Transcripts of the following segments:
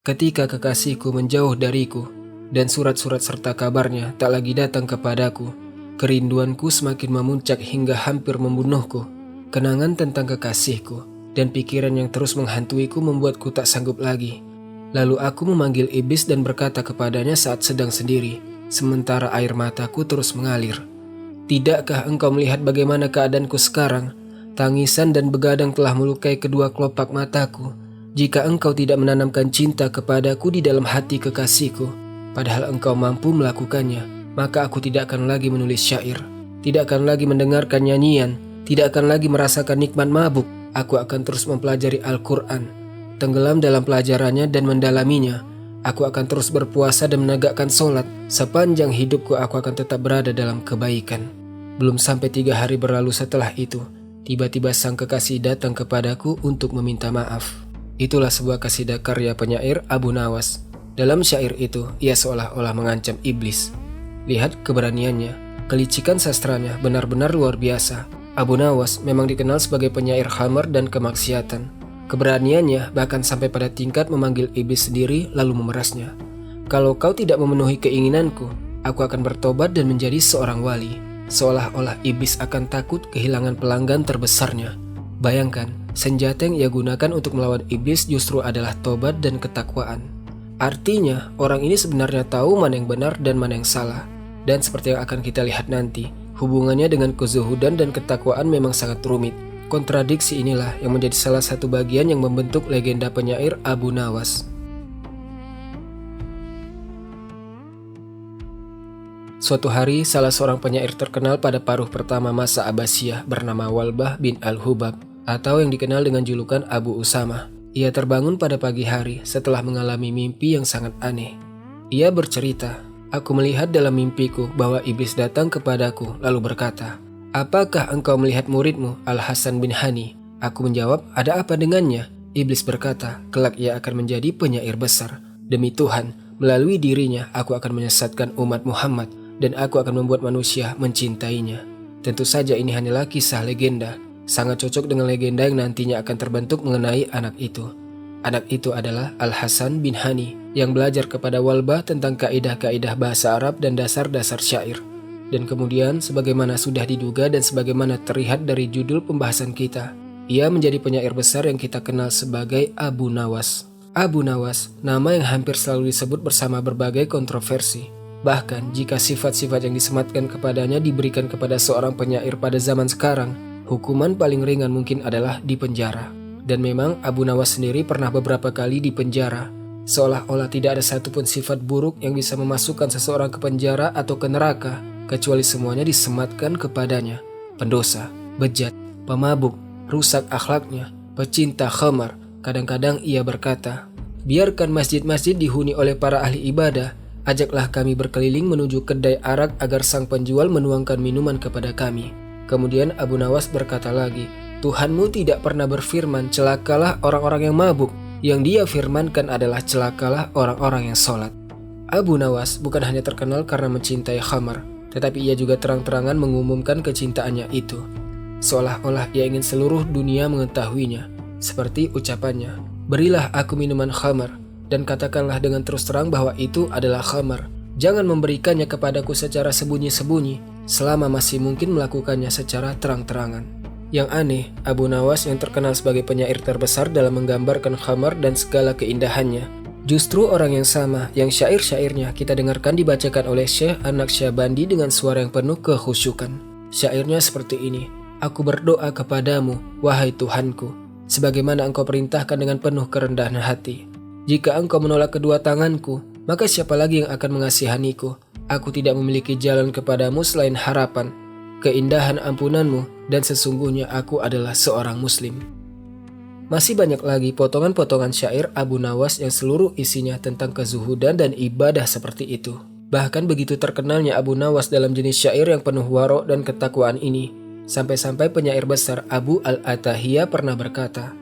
Ketika kekasihku menjauh dariku, dan surat-surat serta kabarnya tak lagi datang kepadaku, kerinduanku semakin memuncak hingga hampir membunuhku. Kenangan tentang kekasihku dan pikiran yang terus menghantuiku membuatku tak sanggup lagi. Lalu aku memanggil iblis dan berkata kepadanya saat sedang sendiri, sementara air mataku terus mengalir. Tidakkah engkau melihat bagaimana keadaanku sekarang? Tangisan dan begadang telah melukai kedua kelopak mataku. Jika engkau tidak menanamkan cinta kepadaku di dalam hati kekasihku, padahal engkau mampu melakukannya, maka aku tidak akan lagi menulis syair, tidak akan lagi mendengarkan nyanyian, tidak akan lagi merasakan nikmat mabuk. Aku akan terus mempelajari Al-Quran, tenggelam dalam pelajarannya dan mendalaminya. Aku akan terus berpuasa dan menegakkan sholat. Sepanjang hidupku aku akan tetap berada dalam kebaikan. Belum sampai 3 hari berlalu setelah itu, tiba-tiba sang kekasih datang kepadaku untuk meminta maaf. Itulah sebuah kasidah karya penyair Abu Nawas. Dalam syair itu, ia seolah-olah mengancam iblis. Lihat keberaniannya, kelicikan sastranya benar-benar luar biasa. Abu Nawas memang dikenal sebagai penyair khamar dan kemaksiatan. Keberaniannya bahkan sampai pada tingkat memanggil iblis sendiri lalu memerasnya. Kalau kau tidak memenuhi keinginanku, aku akan bertobat dan menjadi seorang wali. Seolah-olah iblis akan takut kehilangan pelanggan terbesarnya. Bayangkan, senjata yang ia gunakan untuk melawan iblis justru adalah tobat dan ketakwaan. Artinya, orang ini sebenarnya tahu mana yang benar dan mana yang salah. Dan seperti yang akan kita lihat nanti, hubungannya dengan kezuhudan dan ketakwaan memang sangat rumit. Kontradiksi inilah yang menjadi salah satu bagian yang membentuk legenda penyair Abu Nawas. Suatu hari, salah seorang penyair terkenal pada paruh pertama masa Abbasiyah bernama Walbah bin Al-Hubab, atau yang dikenal dengan julukan Abu Usamah. Ia terbangun pada pagi hari setelah mengalami mimpi yang sangat aneh. Ia bercerita, "Aku melihat dalam mimpiku bahwa iblis datang kepadaku lalu berkata, 'Apakah engkau melihat muridmu Al-Hasan bin Hani?' Aku menjawab, 'Ada apa dengannya?' Iblis berkata, 'Kelak ia akan menjadi penyair besar. Demi Tuhan, melalui dirinya aku akan menyesatkan umat Muhammad dan aku akan membuat manusia mencintainya.' Tentu saja ini hanyalah kisah legenda, sangat cocok dengan legenda yang nantinya akan terbentuk mengenai anak itu. Anak itu adalah Al-Hasan bin Hani yang belajar kepada Walbah tentang kaidah-kaidah bahasa Arab dan dasar-dasar syair. Dan kemudian, sebagaimana sudah diduga dan sebagaimana terlihat dari judul pembahasan kita, ia menjadi penyair besar yang kita kenal sebagai Abu Nawas. Abu Nawas, nama yang hampir selalu disebut bersama berbagai kontroversi. Bahkan, jika sifat-sifat yang disematkan kepadanya diberikan kepada seorang penyair pada zaman sekarang, hukuman paling ringan mungkin adalah dipenjara. Dan memang Abu Nawas sendiri pernah beberapa kali dipenjara. Seolah-olah tidak ada satupun sifat buruk yang bisa memasukkan seseorang ke penjara atau ke neraka, kecuali semuanya disematkan kepadanya. Pendosa, bejat, pemabuk, rusak akhlaknya, pecinta khamar. Kadang-kadang ia berkata, "Biarkan masjid-masjid dihuni oleh para ahli ibadah. Ajaklah kami berkeliling menuju kedai arak agar sang penjual menuangkan minuman kepada kami." Kemudian Abu Nawas berkata lagi, "Tuhanmu tidak pernah berfirman, celakalah orang-orang yang mabuk. Yang dia firmankan adalah celakalah orang-orang yang sholat." Abu Nawas bukan hanya terkenal karena mencintai khamar, tetapi ia juga terang-terangan mengumumkan kecintaannya itu. Seolah-olah ia ingin seluruh dunia mengetahuinya. Seperti ucapannya, "Berilah aku minuman khamar, dan katakanlah dengan terus terang bahwa itu adalah khamar. Jangan memberikannya kepadaku secara sembunyi-sembunyi, selama masih mungkin melakukannya secara terang-terangan." Yang aneh, Abu Nawas yang terkenal sebagai penyair terbesar dalam menggambarkan khamar dan segala keindahannya, justru orang yang sama yang syair-syairnya kita dengarkan dibacakan oleh Syekh An-Naqsyabandi dengan suara yang penuh kekhusyukan. Syairnya seperti ini, "Aku berdoa kepadamu, wahai Tuhanku, sebagaimana engkau perintahkan dengan penuh kerendahan hati. Jika engkau menolak kedua tanganku, maka siapa lagi yang akan mengasihaniku? Aku tidak memiliki jalan kepadamu selain harapan, keindahan ampunanmu, dan sesungguhnya aku adalah seorang muslim." Masih banyak lagi potongan-potongan syair Abu Nawas yang seluruh isinya tentang kezuhudan dan ibadah seperti itu. Bahkan begitu terkenalnya Abu Nawas dalam jenis syair yang penuh warok dan ketakwaan ini, sampai-sampai penyair besar Abu Al-Atahiyah pernah berkata,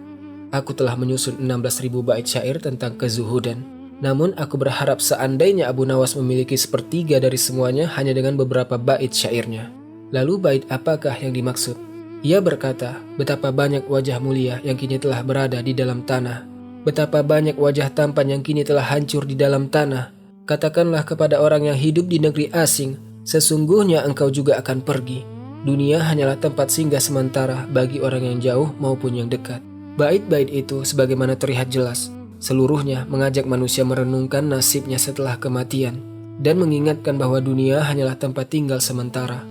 "Aku telah menyusun 16.000 bait syair tentang kezuhudan. Namun aku berharap seandainya Abu Nawas memiliki sepertiga dari semuanya hanya dengan beberapa bait syairnya." Lalu bait apakah yang dimaksud? Ia berkata, "Betapa banyak wajah mulia yang kini telah berada di dalam tanah. Betapa banyak wajah tampan yang kini telah hancur di dalam tanah. Katakanlah kepada orang yang hidup di negeri asing, sesungguhnya engkau juga akan pergi. Dunia hanyalah tempat singgah sementara bagi orang yang jauh maupun yang dekat. Bait-bait itu sebagaimana terlihat jelas, seluruhnya mengajak manusia merenungkan nasibnya setelah kematian dan mengingatkan bahwa dunia hanyalah tempat tinggal sementara.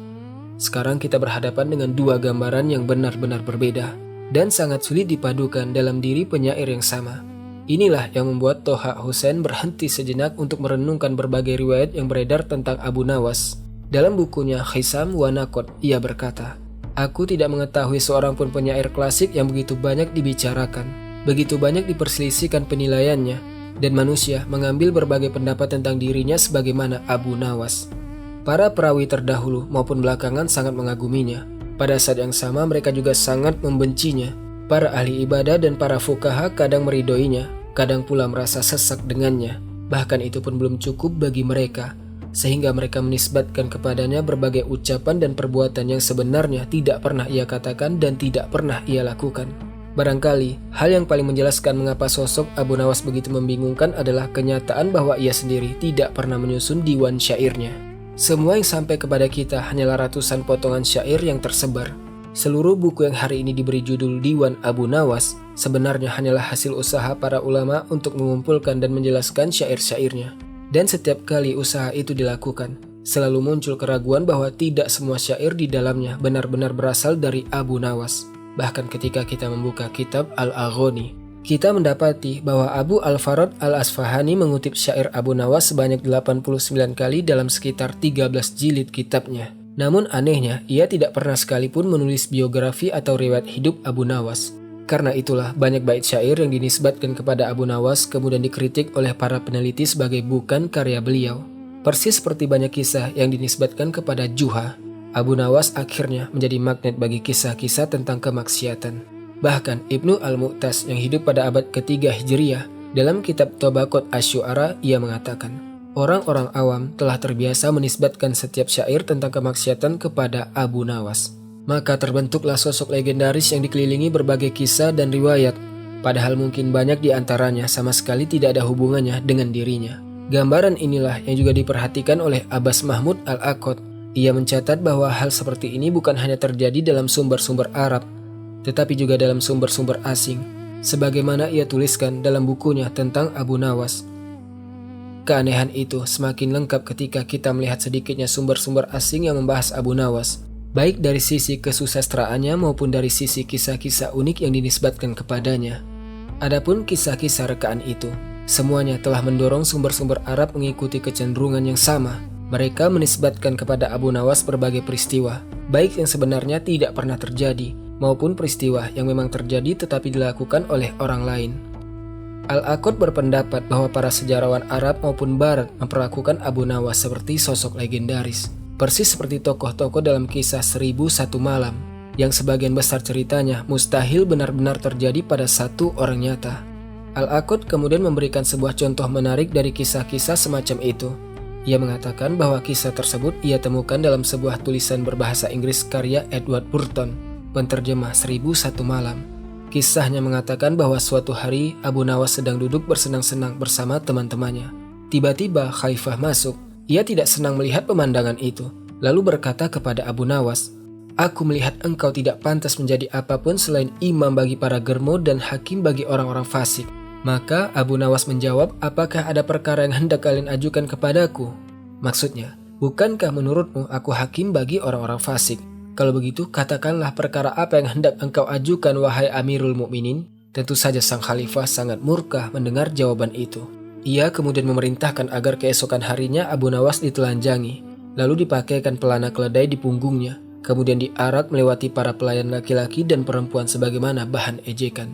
Sekarang kita berhadapan dengan dua gambaran yang benar-benar berbeda dan sangat sulit dipadukan dalam diri penyair yang sama. Inilah yang membuat Toha Hussein berhenti sejenak untuk merenungkan berbagai riwayat yang beredar tentang Abu Nawas. Dalam bukunya Khisam wa Naqd, ia berkata, "Aku tidak mengetahui seorang pun penyair klasik yang begitu banyak dibicarakan, begitu banyak diperselisihkan penilaiannya, dan manusia mengambil berbagai pendapat tentang dirinya sebagaimana Abu Nawas. Para perawi terdahulu maupun belakangan sangat mengaguminya. Pada saat yang sama mereka juga sangat membencinya. Para ahli ibadah dan para fukaha kadang meridoinya, kadang pula merasa sesak dengannya. Bahkan itu pun belum cukup bagi mereka, sehingga mereka menisbatkan kepadanya berbagai ucapan dan perbuatan yang sebenarnya tidak pernah ia katakan dan tidak pernah ia lakukan. Barangkali, hal yang paling menjelaskan mengapa sosok Abu Nawas begitu membingungkan adalah kenyataan bahwa ia sendiri tidak pernah menyusun diwan syairnya. Semua yang sampai kepada kita hanyalah ratusan potongan syair yang tersebar. Seluruh buku yang hari ini diberi judul Diwan Abu Nawas sebenarnya hanyalah hasil usaha para ulama untuk mengumpulkan dan menjelaskan syair-syairnya. Dan setiap kali usaha itu dilakukan, selalu muncul keraguan bahwa tidak semua syair di dalamnya benar-benar berasal dari Abu Nawas. Bahkan ketika kita membuka kitab Al-Aghani, kita mendapati bahwa Abu Al-Farad Al-Asfahani mengutip syair Abu Nawas sebanyak 89 kali dalam sekitar 13 jilid kitabnya. Namun anehnya, ia tidak pernah sekalipun menulis biografi atau riwayat hidup Abu Nawas. Karena itulah banyak bait syair yang dinisbatkan kepada Abu Nawas kemudian dikritik oleh para peneliti sebagai bukan karya beliau. Persis seperti banyak kisah yang dinisbatkan kepada Juha, Abu Nawas akhirnya menjadi magnet bagi kisah-kisah tentang kemaksiatan. Bahkan Ibnu Al-Mu'tas yang hidup pada abad ketiga Hijriyah, dalam kitab Tabaqat Asy-Syu'ara ia mengatakan, orang-orang awam telah terbiasa menisbatkan setiap syair tentang kemaksiatan kepada Abu Nawas. Maka terbentuklah sosok legendaris yang dikelilingi berbagai kisah dan riwayat, padahal mungkin banyak di antaranya sama sekali tidak ada hubungannya dengan dirinya. Gambaran inilah yang juga diperhatikan oleh Abbas Mahmud Al-Aqad. Ia mencatat bahwa hal seperti ini bukan hanya terjadi dalam sumber-sumber Arab, tetapi juga dalam sumber-sumber asing, sebagaimana ia tuliskan dalam bukunya tentang Abu Nawas. Keanehan itu semakin lengkap ketika kita melihat sedikitnya sumber-sumber asing yang membahas Abu Nawas, baik dari sisi kesusastraannya maupun dari sisi kisah-kisah unik yang dinisbatkan kepadanya. Adapun kisah-kisah rekaan itu, semuanya telah mendorong sumber-sumber Arab mengikuti kecenderungan yang sama. Mereka menisbatkan kepada Abu Nawas berbagai peristiwa, baik yang sebenarnya tidak pernah terjadi, maupun peristiwa yang memang terjadi tetapi dilakukan oleh orang lain. Al-Aqad berpendapat bahwa para sejarawan Arab maupun Barat memperlakukan Abu Nawas seperti sosok legendaris, persis seperti tokoh-tokoh dalam kisah 1001 Malam, yang sebagian besar ceritanya mustahil benar-benar terjadi pada satu orang nyata. Al-Aqad kemudian memberikan sebuah contoh menarik dari kisah-kisah semacam itu. Ia mengatakan bahwa kisah tersebut ia temukan dalam sebuah tulisan berbahasa Inggris karya Edward Burton, penterjemah 1001 Malam. Kisahnya mengatakan bahwa suatu hari Abu Nawas sedang duduk bersenang-senang bersama teman-temannya. Tiba-tiba Khaifah masuk. Ia tidak senang melihat pemandangan itu, lalu berkata kepada Abu Nawas, "Aku melihat engkau tidak pantas menjadi apapun selain imam bagi para germo dan hakim bagi orang-orang fasik." Maka Abu Nawas menjawab, "Apakah ada perkara yang hendak kalian ajukan kepadaku?" Maksudnya, bukankah menurutmu aku hakim bagi orang-orang fasik? Kalau begitu, katakanlah perkara apa yang hendak engkau ajukan, wahai Amirul Mukminin. Tentu saja sang khalifah sangat murka mendengar jawaban itu. Ia kemudian memerintahkan agar keesokan harinya Abu Nawas ditelanjangi, lalu dipakaikan pelana keledai di punggungnya, kemudian diarak melewati para pelayan laki-laki dan perempuan sebagaimana bahan ejekan.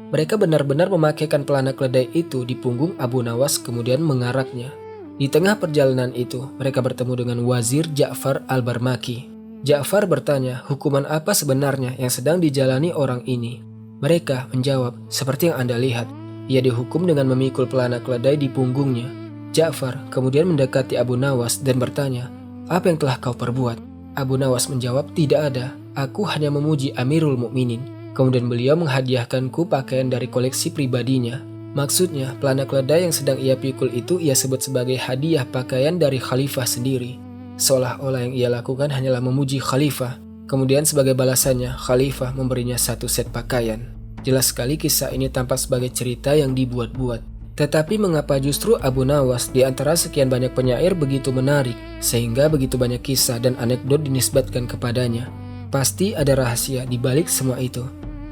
Mereka benar-benar memakaikan pelana keledai itu di punggung Abu Nawas kemudian mengaraknya. Di tengah perjalanan itu, mereka bertemu dengan Wazir Ja'far Al-Barmaki. Ja'far bertanya, hukuman apa sebenarnya yang sedang dijalani orang ini? Mereka menjawab, seperti yang Anda lihat, ia dihukum dengan memikul pelana keledai di punggungnya. Ja'far kemudian mendekati Abu Nawas dan bertanya, apa yang telah kau perbuat? Abu Nawas menjawab, tidak ada, aku hanya memuji Amirul Mukminin. Kemudian beliau menghadiahkanku pakaian dari koleksi pribadinya. Maksudnya, pelana keledai yang sedang ia pikul itu ia sebut sebagai hadiah pakaian dari khalifah sendiri. Seolah-olah yang ia lakukan hanyalah memuji khalifah. Kemudian sebagai balasannya, khalifah memberinya satu set pakaian. Jelas sekali kisah ini tampak sebagai cerita yang dibuat-buat. Tetapi mengapa justru Abu Nawas di antara sekian banyak penyair begitu menarik, sehingga begitu banyak kisah dan anekdot dinisbatkan kepadanya? Pasti ada rahasia di balik semua itu.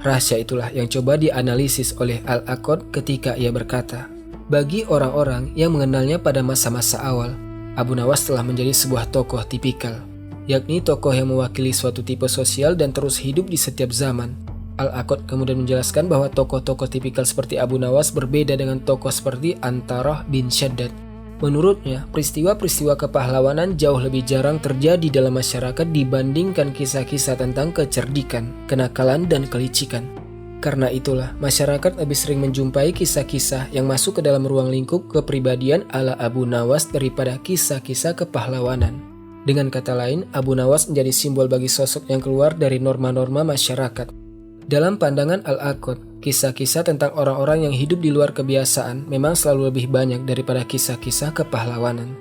Rahasia itulah yang coba dianalisis oleh Al-Aqad ketika ia berkata, bagi orang-orang yang mengenalnya pada masa-masa awal, Abu Nawas telah menjadi sebuah tokoh tipikal, yakni tokoh yang mewakili suatu tipe sosial dan terus hidup di setiap zaman. Al-Aqad kemudian menjelaskan bahwa tokoh-tokoh tipikal seperti Abu Nawas berbeda dengan tokoh seperti Antarah bin Shaddad. Menurutnya, peristiwa-peristiwa kepahlawanan jauh lebih jarang terjadi dalam masyarakat dibandingkan kisah-kisah tentang kecerdikan, kenakalan, dan kelicikan. Karena itulah, masyarakat lebih sering menjumpai kisah-kisah yang masuk ke dalam ruang lingkup kepribadian ala Abu Nawas daripada kisah-kisah kepahlawanan. Dengan kata lain, Abu Nawas menjadi simbol bagi sosok yang keluar dari norma-norma masyarakat. Dalam pandangan Al-Aqad, kisah-kisah tentang orang-orang yang hidup di luar kebiasaan memang selalu lebih banyak daripada kisah-kisah kepahlawanan.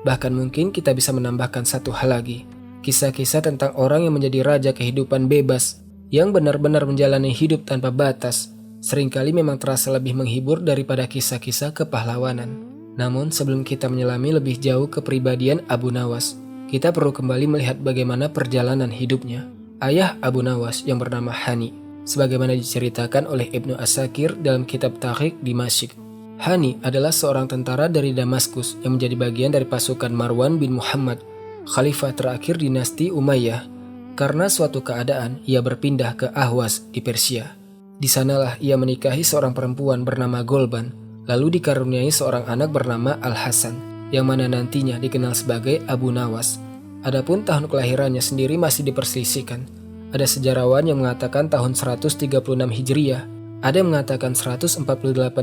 Bahkan mungkin kita bisa menambahkan satu hal lagi, kisah-kisah tentang orang yang menjadi raja kehidupan bebas, yang benar-benar menjalani hidup tanpa batas, seringkali memang terasa lebih menghibur daripada kisah-kisah kepahlawanan. Namun sebelum kita menyelami lebih jauh kepribadian Abu Nawas, kita perlu kembali melihat bagaimana perjalanan hidupnya. Ayah Abu Nawas yang bernama Hani, sebagaimana diceritakan oleh Ibnu Asakir dalam kitab Tarikh Dimashq. Hani adalah seorang tentara dari Damaskus yang menjadi bagian dari pasukan Marwan bin Muhammad, khalifah terakhir dinasti Umayyah. Karena suatu keadaan, ia berpindah ke Ahwas di Persia. Di sanalah ia menikahi seorang perempuan bernama Golban, lalu dikaruniai seorang anak bernama Al-Hasan, yang mana nantinya dikenal sebagai Abu Nawas. Adapun tahun kelahirannya sendiri masih diperselisihkan. Ada sejarawan yang mengatakan tahun 136 Hijriah, ada yang mengatakan 148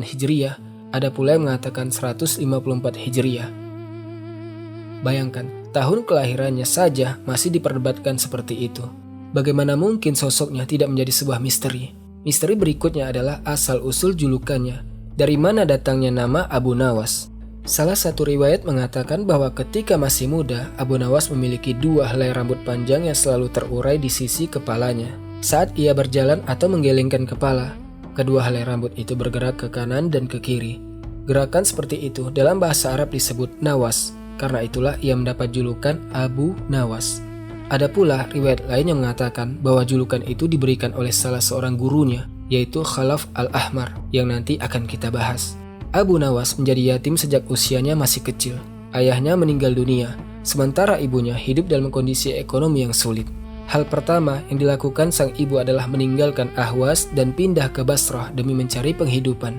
Hijriah, ada pula yang mengatakan 154 Hijriah. Bayangkan, tahun kelahirannya saja masih diperdebatkan seperti itu. Bagaimana mungkin sosoknya tidak menjadi sebuah misteri? Misteri berikutnya adalah asal-usul julukannya. Dari mana datangnya nama Abu Nawas? Salah satu riwayat mengatakan bahwa ketika masih muda, Abu Nawas memiliki 2 helai rambut panjang yang selalu terurai di sisi kepalanya. Saat ia berjalan atau menggelengkan kepala, kedua helai rambut itu bergerak ke kanan dan ke kiri. Gerakan seperti itu dalam bahasa Arab disebut nawas, karena itulah ia mendapat julukan Abu Nawas. Ada pula riwayat lain yang mengatakan bahwa julukan itu diberikan oleh salah seorang gurunya, yaitu Khalaf Al-Ahmar, yang nanti akan kita bahas. Abu Nawas menjadi yatim sejak usianya masih kecil. Ayahnya meninggal dunia, sementara ibunya hidup dalam kondisi ekonomi yang sulit. Hal pertama yang dilakukan sang ibu adalah meninggalkan Ahwas dan pindah ke Basrah demi mencari penghidupan.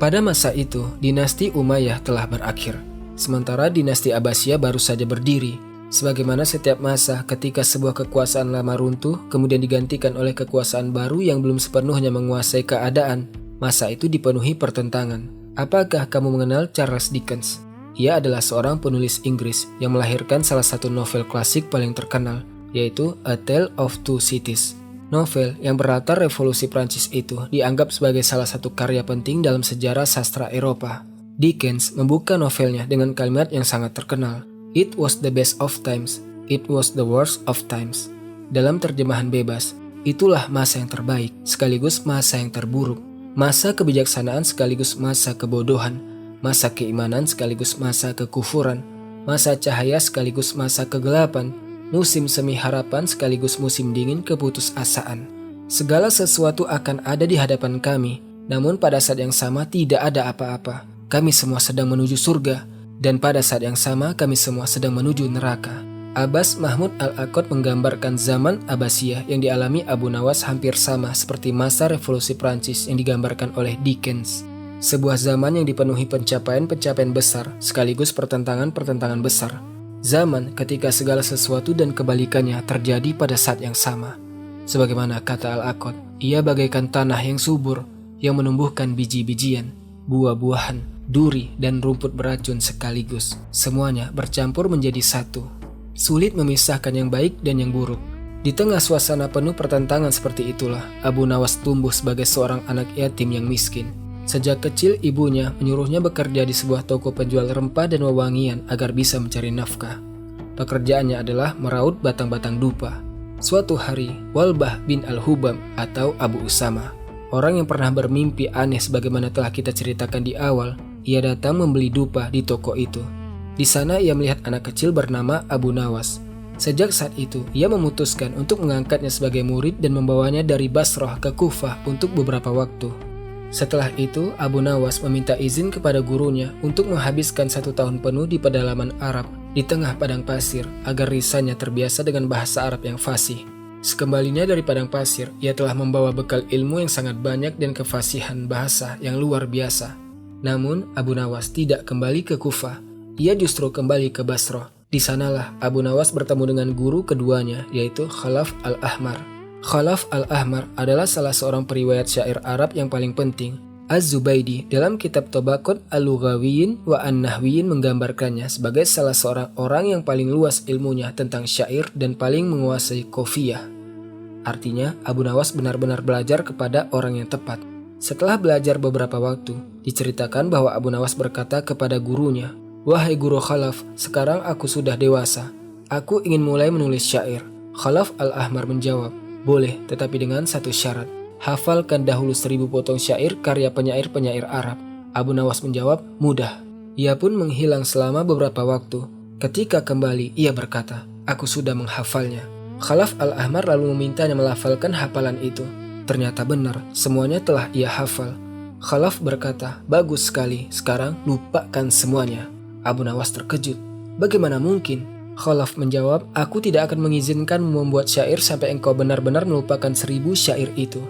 Pada masa itu, dinasti Umayyah telah berakhir, sementara dinasti Abbasiyah baru saja berdiri. Sebagaimana setiap masa ketika sebuah kekuasaan lama runtuh, kemudian digantikan oleh kekuasaan baru yang belum sepenuhnya menguasai keadaan, masa itu dipenuhi pertentangan. Apakah kamu mengenal Charles Dickens? Ia adalah seorang penulis Inggris yang melahirkan salah satu novel klasik paling terkenal, yaitu A Tale of Two Cities. Novel yang berlatar revolusi Prancis itu dianggap sebagai salah satu karya penting dalam sejarah sastra Eropa. Dickens membuka novelnya dengan kalimat yang sangat terkenal, "It was the best of times, it was the worst of times." Dalam terjemahan bebas, itulah masa yang terbaik sekaligus masa yang terburuk. Masa kebijaksanaan sekaligus masa kebodohan, masa keimanan sekaligus masa kekufuran, masa cahaya sekaligus masa kegelapan, musim semi harapan sekaligus musim dingin keputusasaan. Segala sesuatu akan ada di hadapan kami, namun pada saat yang sama tidak ada apa-apa. Kami semua sedang menuju surga, dan pada saat yang sama kami semua sedang menuju neraka. Abbas Mahmud Al-Aqad menggambarkan zaman Abbasiyah yang dialami Abu Nawas hampir sama seperti masa revolusi Prancis yang digambarkan oleh Dickens. Sebuah zaman yang dipenuhi pencapaian-pencapaian besar sekaligus pertentangan-pertentangan besar. Zaman ketika segala sesuatu dan kebalikannya terjadi pada saat yang sama. Sebagaimana kata Al-Aqad, ia bagaikan tanah yang subur yang menumbuhkan biji-bijian, buah-buahan, duri, dan rumput beracun sekaligus. Semuanya bercampur menjadi satu. Sulit memisahkan yang baik dan yang buruk. Di tengah suasana penuh pertentangan seperti itulah, Abu Nawas tumbuh sebagai seorang anak yatim yang miskin. Sejak kecil ibunya menyuruhnya bekerja di sebuah toko penjual rempah dan wewangian agar bisa mencari nafkah. Pekerjaannya adalah meraut batang-batang dupa. Suatu hari, Walbah bin Al-Hubab atau Abu Usama, orang yang pernah bermimpi aneh sebagaimana telah kita ceritakan di awal, ia datang membeli dupa di toko itu. Di sana ia melihat anak kecil bernama Abu Nawas. Sejak saat itu, ia memutuskan untuk mengangkatnya sebagai murid dan membawanya dari Basrah ke Kufah untuk beberapa waktu. Setelah itu, Abu Nawas meminta izin kepada gurunya untuk menghabiskan 1 tahun penuh di pedalaman Arab di tengah padang pasir agar lisannya terbiasa dengan bahasa Arab yang fasih. Sekembalinya dari padang pasir, ia telah membawa bekal ilmu yang sangat banyak dan kefasihan bahasa yang luar biasa. Namun, Abu Nawas tidak kembali ke Kufah. Ia justru kembali ke Basrah. Di sanalah Abu Nawas bertemu dengan guru keduanya, yaitu Khalaf al-Ahmar. Khalaf al-Ahmar adalah salah seorang periwayat syair Arab yang paling penting. Az-Zubaydi dalam kitab Tabaqat al-Lughawiyin wa an-Nahwiyin menggambarkannya sebagai salah seorang orang yang paling luas ilmunya tentang syair dan paling menguasai qafiyah. Artinya, Abu Nawas benar-benar belajar kepada orang yang tepat. Setelah belajar beberapa waktu, diceritakan bahwa Abu Nawas berkata kepada gurunya, "Wahai guru Khalaf, sekarang aku sudah dewasa. Aku ingin mulai menulis syair." Khalaf al-Ahmar menjawab, "Boleh, tetapi dengan satu syarat. Hafalkan dahulu 1000 potong syair karya penyair-penyair Arab." Abu Nawas menjawab, "Mudah." Ia pun menghilang selama beberapa waktu. Ketika kembali, ia berkata, "Aku sudah menghafalnya." Khalaf al-Ahmar lalu memintanya melafalkan hafalan itu. Ternyata benar, semuanya telah ia hafal. Khalaf berkata, "Bagus sekali, sekarang lupakan semuanya." Abu Nawas terkejut. "Bagaimana mungkin?" Khalaf menjawab, "Aku tidak akan mengizinkan membuat syair sampai engkau benar-benar melupakan 1000 syair itu."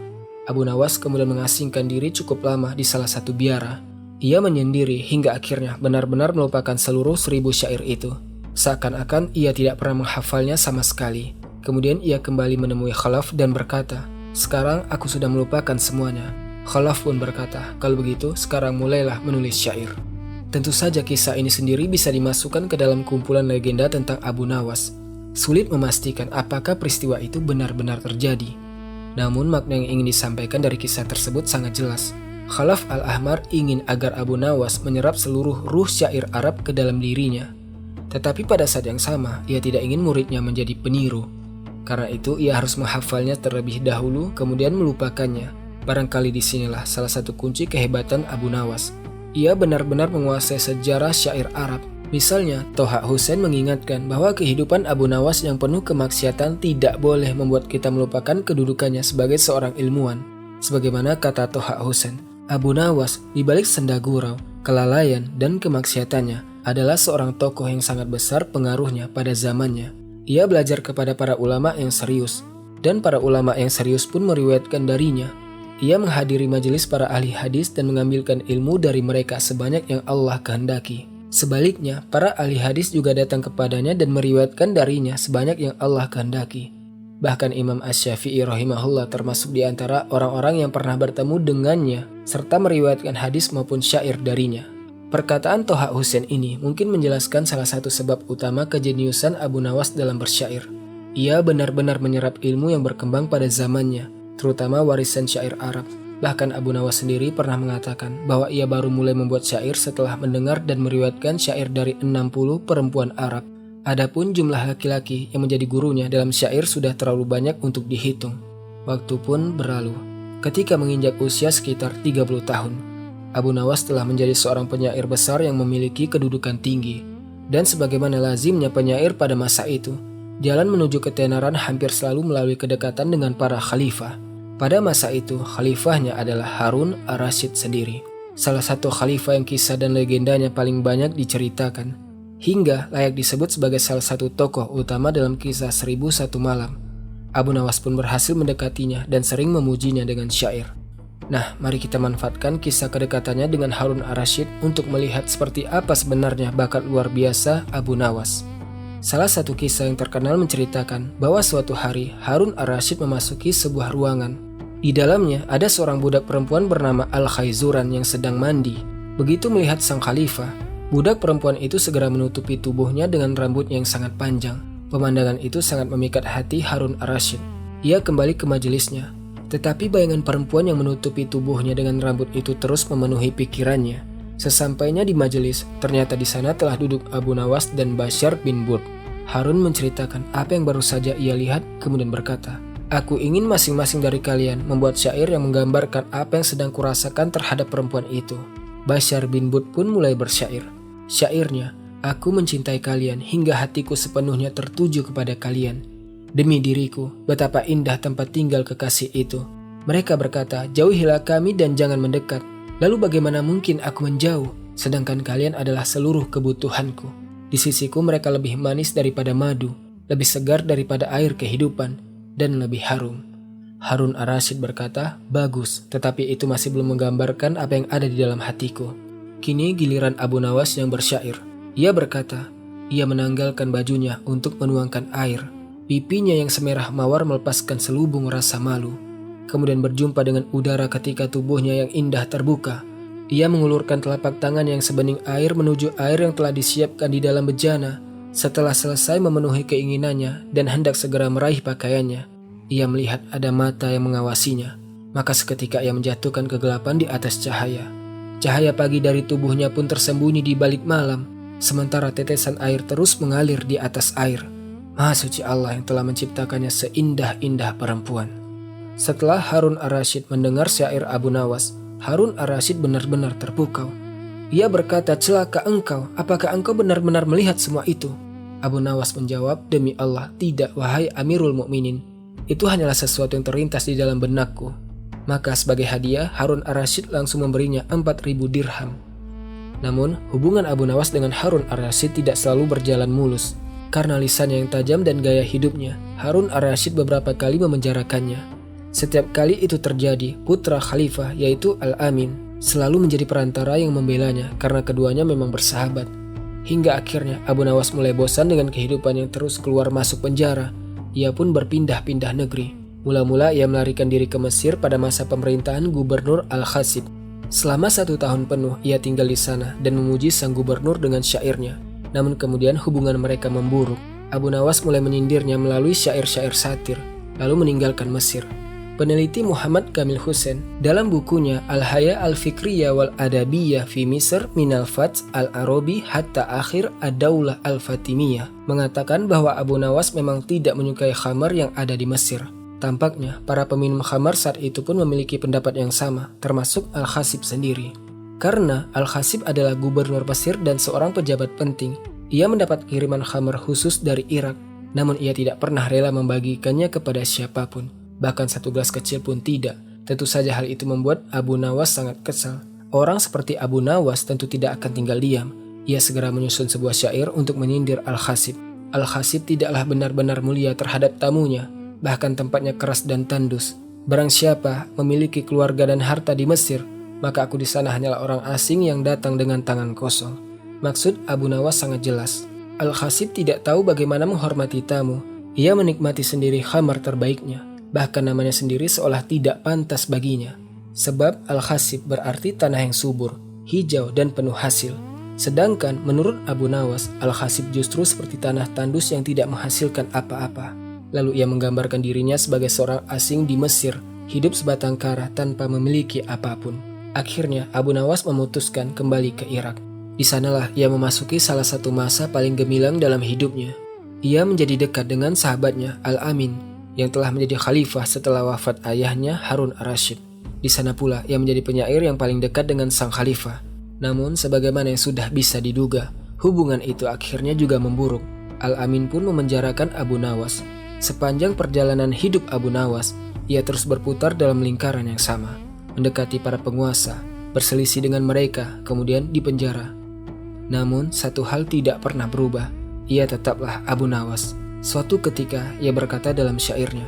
Abu Nawas kemudian mengasingkan diri cukup lama di salah satu biara. Ia menyendiri hingga akhirnya benar-benar melupakan seluruh 1000 syair itu. Seakan-akan ia tidak pernah menghafalnya sama sekali. Kemudian ia kembali menemui Khalaf dan berkata, "Sekarang aku sudah melupakan semuanya." Khalaf pun berkata, "Kalau begitu, sekarang mulailah menulis syair." Tentu saja kisah ini sendiri bisa dimasukkan ke dalam kumpulan legenda tentang Abu Nawas. Sulit memastikan apakah peristiwa itu benar-benar terjadi. Namun makna yang ingin disampaikan dari kisah tersebut sangat jelas. Khalaf al-Ahmar ingin agar Abu Nawas menyerap seluruh ruh syair Arab ke dalam dirinya. Tetapi pada saat yang sama, ia tidak ingin muridnya menjadi peniru. Karena itu, ia harus menghafalnya terlebih dahulu, kemudian melupakannya. Barangkali disinilah salah satu kunci kehebatan Abu Nawas. Ia benar-benar menguasai sejarah syair Arab. Misalnya, Toha Hussein mengingatkan bahwa kehidupan Abu Nawas yang penuh kemaksiatan tidak boleh membuat kita melupakan kedudukannya sebagai seorang ilmuwan. Sebagaimana kata Toha Hussein, Abu Nawas di balik senda gurau, kelalaian, dan kemaksiatannya adalah seorang tokoh yang sangat besar pengaruhnya pada zamannya. Ia belajar kepada para ulama yang serius, dan para ulama yang serius pun meriwayatkan darinya. Ia menghadiri majelis para ahli hadis dan mengambilkan ilmu dari mereka sebanyak yang Allah kehendaki. Sebaliknya, para ahli hadis juga datang kepadanya dan meriwayatkan darinya sebanyak yang Allah kehendaki. Bahkan Imam Asy-Syafi'i rahimahullah termasuk di antara orang-orang yang pernah bertemu dengannya serta meriwayatkan hadis maupun syair darinya. Perkataan Toha Hussein ini mungkin menjelaskan salah satu sebab utama kejeniusan Abu Nawas dalam bersyair. Ia benar-benar menyerap ilmu yang berkembang pada zamannya, terutama warisan syair Arab. Bahkan Abu Nawas sendiri pernah mengatakan bahwa ia baru mulai membuat syair setelah mendengar dan meriwayatkan syair dari 60 perempuan Arab. Adapun jumlah laki-laki yang menjadi gurunya dalam syair sudah terlalu banyak untuk dihitung. Waktu pun berlalu. Ketika menginjak usia sekitar 30 tahun, Abu Nawas telah menjadi seorang penyair besar yang memiliki kedudukan tinggi. Dan sebagaimana lazimnya penyair pada masa itu, jalan menuju ketenaran hampir selalu melalui kedekatan dengan para khalifah. Pada masa itu, khalifahnya adalah Harun ar-Rasyid sendiri. Salah satu khalifah yang kisah dan legendanya paling banyak diceritakan, hingga layak disebut sebagai salah satu tokoh utama dalam kisah 1001 Malam. Abu Nawas pun berhasil mendekatinya dan sering memujinya dengan syair. Nah, mari kita manfaatkan kisah kedekatannya dengan Harun ar-Rasyid untuk melihat seperti apa sebenarnya bakat luar biasa Abu Nawas. Salah satu kisah yang terkenal menceritakan bahwa suatu hari Harun ar-Rasyid memasuki sebuah ruangan. Di dalamnya ada seorang budak perempuan bernama Al-Khayzuran yang sedang mandi. Begitu melihat sang khalifah, budak perempuan itu segera menutupi tubuhnya dengan rambutnya yang sangat panjang. Pemandangan itu sangat memikat hati Harun ar-Rasyid. Ia kembali ke majelisnya. Tetapi bayangan perempuan yang menutupi tubuhnya dengan rambut itu terus memenuhi pikirannya. Sesampainya di majelis, ternyata di sana telah duduk Abu Nawas dan Bashar bin Burd. Harun menceritakan apa yang baru saja ia lihat, kemudian berkata, "Aku ingin masing-masing dari kalian membuat syair yang menggambarkan apa yang sedang kurasakan terhadap perempuan itu." Bashar bin Burd pun mulai bersyair. Syairnya, "Aku mencintai kalian hingga hatiku sepenuhnya tertuju kepada kalian. Demi diriku, betapa indah tempat tinggal kekasih itu. Mereka berkata, jauhilah kami dan jangan mendekat. Lalu bagaimana mungkin aku menjauh, sedangkan kalian adalah seluruh kebutuhanku. Di sisiku mereka lebih manis daripada madu, lebih segar daripada air kehidupan, dan lebih harum." Harun ar-Rasyid berkata, "Bagus, tetapi itu masih belum menggambarkan apa yang ada di dalam hatiku." Kini giliran Abu Nawas yang bersyair. Ia berkata, ia menanggalkan bajunya untuk menuangkan air. Pipinya yang semerah mawar melepaskan selubung rasa malu. Kemudian berjumpa dengan udara ketika tubuhnya yang indah terbuka. Ia mengulurkan telapak tangan yang sebening air menuju air yang telah disiapkan di dalam bejana. Setelah selesai memenuhi keinginannya dan hendak segera meraih pakaiannya, ia melihat ada mata yang mengawasinya. Maka seketika ia menjatuhkan kegelapan di atas cahaya. Cahaya pagi dari tubuhnya pun tersembunyi di balik malam, sementara tetesan air terus mengalir di atas air. Maha suci Allah yang telah menciptakannya seindah-indah perempuan. Setelah Harun ar-Rasyid mendengar syair Abu Nawas, Harun ar-Rasyid benar-benar terpukau. Ia berkata, "Celaka engkau, apakah engkau benar-benar melihat semua itu?" Abu Nawas menjawab, "Demi Allah, tidak wahai Amirul Mukminin. Itu hanyalah sesuatu yang terlintas di dalam benakku." Maka sebagai hadiah, Harun ar-Rasyid langsung memberinya 4.000 dirham. Namun, hubungan Abu Nawas dengan Harun ar-Rasyid tidak selalu berjalan mulus. Karena lisannya yang tajam dan gaya hidupnya, Harun ar-Rasyid beberapa kali memenjarakannya. Setiap kali itu terjadi, putra khalifah yaitu Al-Amin selalu menjadi perantara yang membelanya karena keduanya memang bersahabat. Hingga akhirnya Abu Nawas mulai bosan dengan kehidupan yang terus keluar masuk penjara. Ia pun berpindah-pindah negeri. Mula-mula ia melarikan diri ke Mesir pada masa pemerintahan Gubernur Al-Khasib. Selama 1 tahun penuh ia tinggal di sana dan memuji sang gubernur dengan syairnya. Namun kemudian hubungan mereka memburuk. Abu Nawas mulai menyindirnya melalui syair-syair satir, lalu meninggalkan Mesir. Peneliti Muhammad Kamil Hussein dalam bukunya Al-Haya Al-Fikriyah wal Adabiyah fi Misr minal Fats Al-Arabi hatta akhir Ad-Daulah Al-Fatimiyah mengatakan bahwa Abu Nawas memang tidak menyukai khamar yang ada di Mesir. Tampaknya para peminum khamar saat itu pun memiliki pendapat yang sama, termasuk Al-Khasib sendiri. Karena Al-Khasib adalah gubernur Mesir dan seorang pejabat penting, ia mendapat kiriman khamar khusus dari Irak, namun ia tidak pernah rela membagikannya kepada siapapun, bahkan 1 gelas kecil pun tidak. Tentu saja hal itu membuat Abu Nawas sangat kesal. Orang seperti Abu Nawas tentu tidak akan tinggal diam. Ia segera menyusun sebuah syair untuk menyindir Al-Khasib. Al-Khasib tidaklah benar-benar mulia terhadap tamunya, bahkan tempatnya keras dan tandus. Barang siapa memiliki keluarga dan harta di Mesir, maka aku di sana hanyalah orang asing yang datang dengan tangan kosong. Maksud Abu Nawas sangat jelas. Al-Khasib tidak tahu bagaimana menghormati tamu. Ia menikmati sendiri khamar terbaiknya. Bahkan namanya sendiri seolah tidak pantas baginya. Sebab Al-Khasib berarti tanah yang subur, hijau dan penuh hasil. Sedangkan menurut Abu Nawas, Al-Khasib justru seperti tanah tandus yang tidak menghasilkan apa-apa. Lalu ia menggambarkan dirinya sebagai seorang asing di Mesir, hidup sebatang kara tanpa memiliki apapun. Akhirnya Abu Nawas memutuskan kembali ke Irak. Di sanalah ia memasuki salah satu masa paling gemilang dalam hidupnya. Ia menjadi dekat dengan sahabatnya Al-Amin yang telah menjadi khalifah setelah wafat ayahnya Harun ar-Rasyid. Di sana pula ia menjadi penyair yang paling dekat dengan sang khalifah. Namun sebagaimana yang sudah bisa diduga, hubungan itu akhirnya juga memburuk. Al-Amin pun memenjarakan Abu Nawas. Sepanjang perjalanan hidup Abu Nawas, ia terus berputar dalam lingkaran yang sama, mendekati para penguasa, berselisih dengan mereka, kemudian dipenjara. Namun satu hal tidak pernah berubah, ia tetaplah Abu Nawas. Suatu ketika ia berkata dalam syairnya,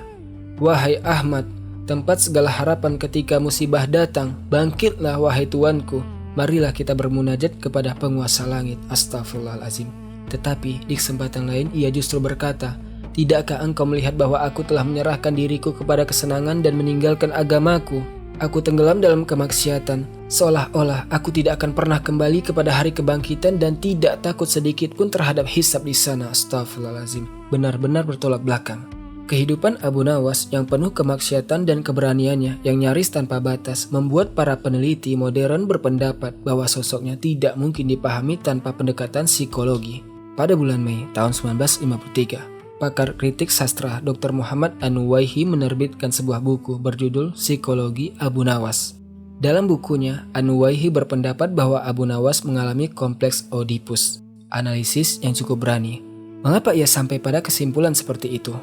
"Wahai Ahmad, tempat segala harapan ketika musibah datang, bangkitlah wahai tuanku, marilah kita bermunajat kepada penguasa langit." Astaghfirullahalazim. Tetapi di kesempatan lain ia justru berkata, "Tidakkah engkau melihat bahwa aku telah menyerahkan diriku kepada kesenangan dan meninggalkan agamaku? Aku tenggelam dalam kemaksiatan, seolah-olah aku tidak akan pernah kembali kepada hari kebangkitan dan tidak takut sedikit pun terhadap hisab di sana." Astaghfirullahalazim. Benar-benar bertolak belakang. Kehidupan Abu Nawas yang penuh kemaksiatan dan keberaniannya yang nyaris tanpa batas membuat para peneliti modern berpendapat bahwa sosoknya tidak mungkin dipahami tanpa pendekatan psikologi. Pada bulan Mei tahun 1953, pakar kritik sastra Dr. Muhammad An-Nuwaihi menerbitkan sebuah buku berjudul Psikologi Abu Nawas. Dalam bukunya, An-Nuwaihi berpendapat bahwa Abu Nawas mengalami kompleks Oedipus, analisis yang cukup berani. Mengapa ia sampai pada kesimpulan seperti itu?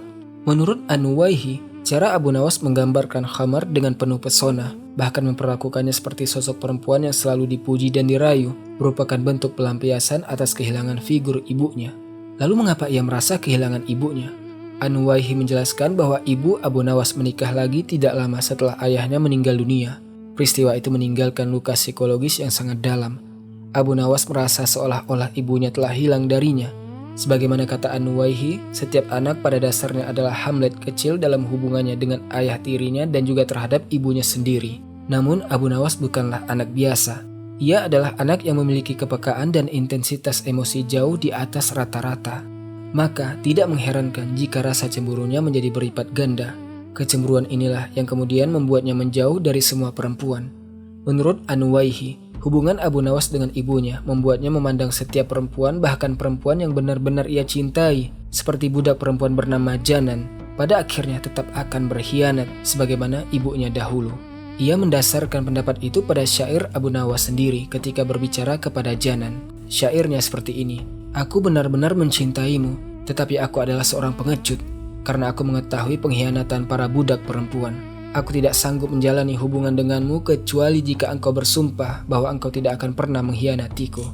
Menurut An-Nuwaihi, cara Abu Nawas menggambarkan Khamar dengan penuh pesona, bahkan memperlakukannya seperti sosok perempuan yang selalu dipuji dan dirayu, merupakan bentuk pelampiasan atas kehilangan figur ibunya. Lalu mengapa ia merasa kehilangan ibunya? An-Nuwaihi menjelaskan bahwa ibu Abu Nawas menikah lagi tidak lama setelah ayahnya meninggal dunia. Peristiwa itu meninggalkan luka psikologis yang sangat dalam. Abu Nawas merasa seolah-olah ibunya telah hilang darinya. Sebagaimana kata An-Nuwaihi, setiap anak pada dasarnya adalah Hamlet kecil dalam hubungannya dengan ayah tirinya dan juga terhadap ibunya sendiri. Namun Abu Nawas bukanlah anak biasa. Ia adalah anak yang memiliki kepekaan dan intensitas emosi jauh di atas rata-rata. Maka tidak mengherankan jika rasa cemburunya menjadi berlipat ganda. Kecemburuan inilah yang kemudian membuatnya menjauh dari semua perempuan. Menurut An-Nuwaihi, hubungan Abu Nawas dengan ibunya membuatnya memandang setiap perempuan, bahkan perempuan yang benar-benar ia cintai, seperti budak perempuan bernama Janan, pada akhirnya tetap akan berkhianat sebagaimana ibunya dahulu. Ia mendasarkan pendapat itu pada syair Abu Nawas sendiri ketika berbicara kepada Janan. Syairnya seperti ini, "Aku benar-benar mencintaimu, tetapi aku adalah seorang pengecut, karena aku mengetahui pengkhianatan para budak perempuan. Aku tidak sanggup menjalani hubungan denganmu kecuali jika engkau bersumpah bahwa engkau tidak akan pernah mengkhianatiku."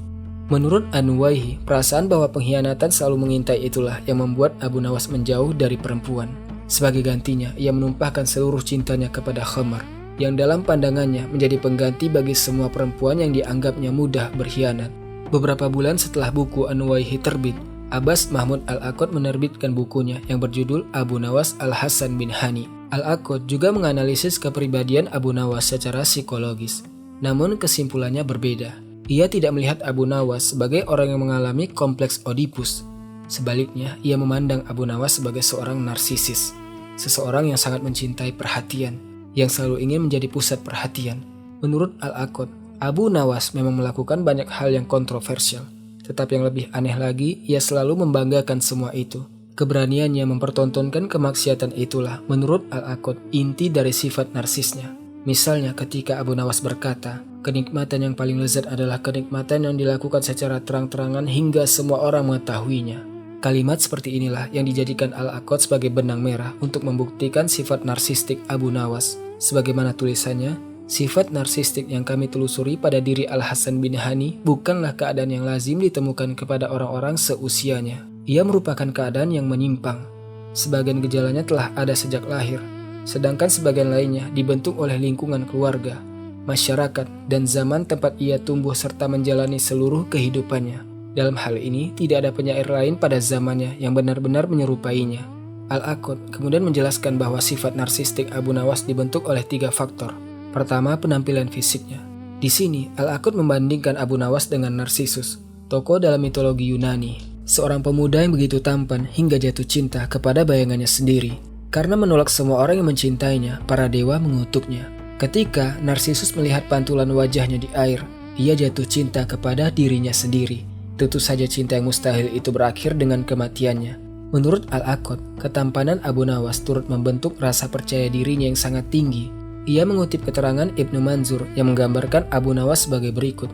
Menurut An-Nuwaihi, perasaan bahwa pengkhianatan selalu mengintai itulah yang membuat Abu Nawas menjauh dari perempuan. Sebagai gantinya, ia menumpahkan seluruh cintanya kepada Khamar, yang dalam pandangannya menjadi pengganti bagi semua perempuan yang dianggapnya mudah berkhianat. Beberapa bulan setelah buku An-Nuwaihi terbit, Abbas Mahmud Al-Aqad menerbitkan bukunya yang berjudul Abu Nawas Al-Hasan bin Hani. Al-Aqad juga menganalisis kepribadian Abu Nawas secara psikologis. Namun kesimpulannya berbeda. Ia tidak melihat Abu Nawas sebagai orang yang mengalami kompleks Oedipus. Sebaliknya, ia memandang Abu Nawas sebagai seorang narsisis. Seseorang yang sangat mencintai perhatian, yang selalu ingin menjadi pusat perhatian. Menurut Al-Aqad, Abu Nawas memang melakukan banyak hal yang kontroversial. Tetapi yang lebih aneh lagi, ia selalu membanggakan semua itu. Keberaniannya mempertontonkan kemaksiatan itulah menurut Al-Aqad inti dari sifat narsisnya. Misalnya ketika Abu Nawas berkata, kenikmatan yang paling lezat adalah kenikmatan yang dilakukan secara terang-terangan hingga semua orang mengetahuinya. Kalimat seperti inilah yang dijadikan Al-Aqad sebagai benang merah untuk membuktikan sifat narsistik Abu Nawas. Sebagaimana tulisannya, sifat narsistik yang kami telusuri pada diri Al-Hasan bin Hani bukanlah keadaan yang lazim ditemukan kepada orang-orang seusianya. Ia merupakan keadaan yang menyimpang. Sebagian gejalanya telah ada sejak lahir, sedangkan sebagian lainnya dibentuk oleh lingkungan keluarga, masyarakat, dan zaman tempat ia tumbuh serta menjalani seluruh kehidupannya. Dalam hal ini, tidak ada penyair lain pada zamannya yang benar-benar menyerupainya. Al-Aqad kemudian menjelaskan bahwa sifat narsistik Abu Nawas dibentuk oleh 3 faktor. Pertama, penampilan fisiknya. Di sini, Al-Aqad membandingkan Abu Nawas dengan Narsisus, tokoh dalam mitologi Yunani. Seorang pemuda yang begitu tampan hingga jatuh cinta kepada bayangannya sendiri. Karena menolak semua orang yang mencintainya, para dewa mengutuknya. Ketika Narsisus melihat pantulan wajahnya di air, ia jatuh cinta kepada dirinya sendiri. Tentu saja cinta yang mustahil itu berakhir dengan kematiannya. Menurut Al-Aqad, ketampanan Abu Nawas turut membentuk rasa percaya dirinya yang sangat tinggi. Ia mengutip keterangan Ibnu Manzur yang menggambarkan Abu Nawas sebagai berikut.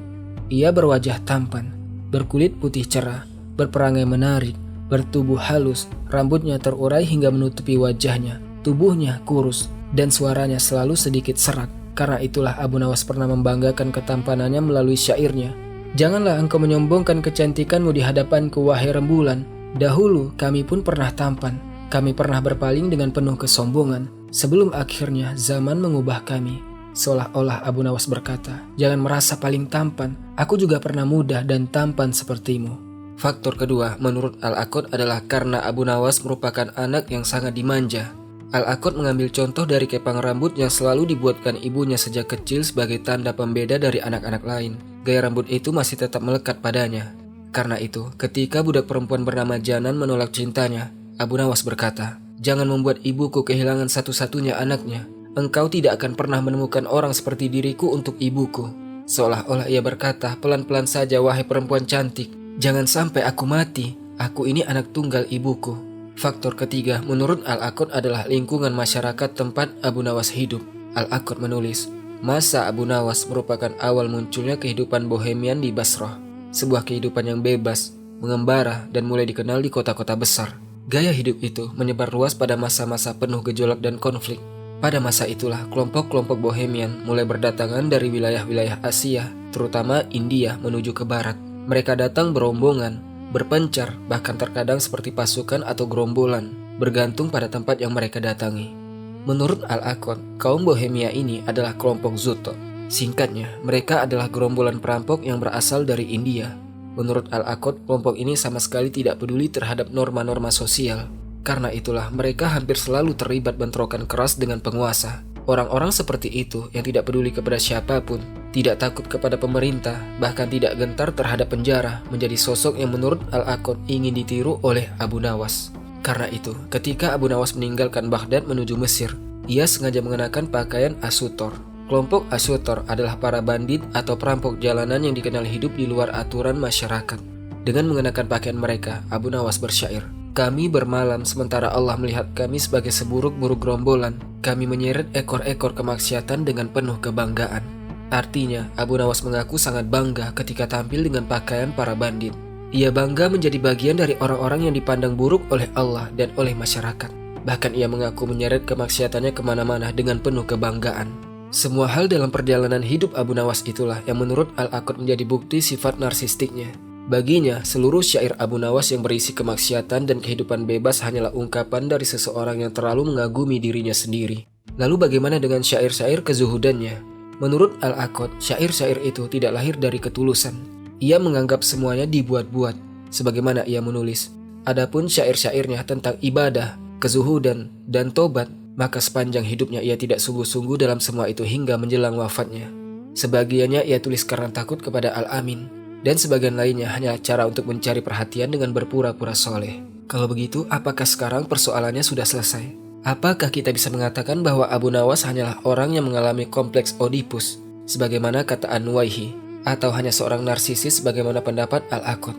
Ia berwajah tampan, berkulit putih cerah, berperangai menarik, bertubuh halus, rambutnya terurai hingga menutupi wajahnya, tubuhnya kurus, dan suaranya selalu sedikit serak. Karena itulah Abu Nawas pernah membanggakan ketampanannya melalui syairnya. "Janganlah engkau menyombongkan kecantikanmu di hadapanku, wahai rembulan. Dahulu kami pun pernah tampan, kami pernah berpaling dengan penuh kesombongan, sebelum akhirnya zaman mengubah kami." Seolah-olah Abu Nawas berkata, "Jangan merasa paling tampan, aku juga pernah muda dan tampan sepertimu." Faktor kedua menurut Al-Aqad adalah karena Abu Nawas merupakan anak yang sangat dimanja. Al-Aqad mengambil contoh dari kepang rambut yang selalu dibuatkan ibunya sejak kecil sebagai tanda pembeda dari anak-anak lain. Gaya rambut itu masih tetap melekat padanya. Karena itu, ketika budak perempuan bernama Janan menolak cintanya, Abu Nawas berkata, Jangan membuat ibuku kehilangan satu-satunya anaknya. Engkau tidak akan pernah menemukan orang seperti diriku untuk ibuku. Seolah-olah ia berkata pelan-pelan saja, wahai perempuan cantik, jangan sampai aku mati. Aku ini anak tunggal ibuku. Faktor ketiga menurut Al-Aqad adalah lingkungan masyarakat tempat Abu Nawas hidup. Al-Aqad menulis, masa Abu Nawas merupakan awal munculnya kehidupan bohemian di Basrah. Sebuah kehidupan yang bebas, mengembara, dan mulai dikenal di kota-kota besar. Gaya hidup itu menyebar luas pada masa-masa penuh gejolak dan konflik. Pada masa itulah kelompok-kelompok bohemian mulai berdatangan dari wilayah-wilayah Asia, terutama India menuju ke barat. Mereka datang berombongan, berpencar, bahkan terkadang seperti pasukan atau gerombolan, bergantung pada tempat yang mereka datangi. Menurut Al-Aqad, kaum Bohemia ini adalah kelompok Zuto. Singkatnya, mereka adalah gerombolan perampok yang berasal dari India. Menurut Al-Aqad, kelompok ini sama sekali tidak peduli terhadap norma-norma sosial. Karena itulah mereka hampir selalu terlibat bentrokan keras dengan penguasa. Orang-orang seperti itu yang tidak peduli kepada siapapun, tidak takut kepada pemerintah, bahkan tidak gentar terhadap penjara, menjadi sosok yang menurut Al-Aqad ingin ditiru oleh Abu Nawas. Karena itu, ketika Abu Nawas meninggalkan Baghdad menuju Mesir, ia sengaja mengenakan pakaian Asutor. Kelompok Asutor adalah para bandit atau perampok jalanan yang dikenal hidup di luar aturan masyarakat. Dengan mengenakan pakaian mereka, Abu Nawas bersyair, kami bermalam sementara Allah melihat kami sebagai seburuk-buruk gerombolan. Kami menyeret ekor-ekor kemaksiatan dengan penuh kebanggaan. Artinya, Abu Nawas mengaku sangat bangga ketika tampil dengan pakaian para bandit. Ia bangga menjadi bagian dari orang-orang yang dipandang buruk oleh Allah dan oleh masyarakat. Bahkan ia mengaku menyeret kemaksiatannya kemana-mana dengan penuh kebanggaan. Semua hal dalam perjalanan hidup Abu Nawas itulah yang menurut Al-Aqad menjadi bukti sifat narsistiknya. Baginya, seluruh syair Abu Nawas yang berisi kemaksiatan dan kehidupan bebas hanyalah ungkapan dari seseorang yang terlalu mengagumi dirinya sendiri. Lalu bagaimana dengan syair-syair kezuhudannya? Menurut Al-Aqad, syair-syair itu tidak lahir dari ketulusan. Ia menganggap semuanya dibuat-buat, sebagaimana ia menulis. Adapun syair-syairnya tentang ibadah, kezuhudan, dan tobat, maka sepanjang hidupnya ia tidak sungguh-sungguh dalam semua itu hingga menjelang wafatnya. Sebagiannya ia tulis karena takut kepada Al-Amin, dan sebagian lainnya hanya cara untuk mencari perhatian dengan berpura-pura soleh. Kalau begitu, apakah sekarang persoalannya sudah selesai? Apakah kita bisa mengatakan bahwa Abu Nawas hanyalah orang yang mengalami kompleks Oedipus, sebagaimana kata An-Nuwaihi, atau hanya seorang narsisis sebagaimana pendapat Al-Aqad?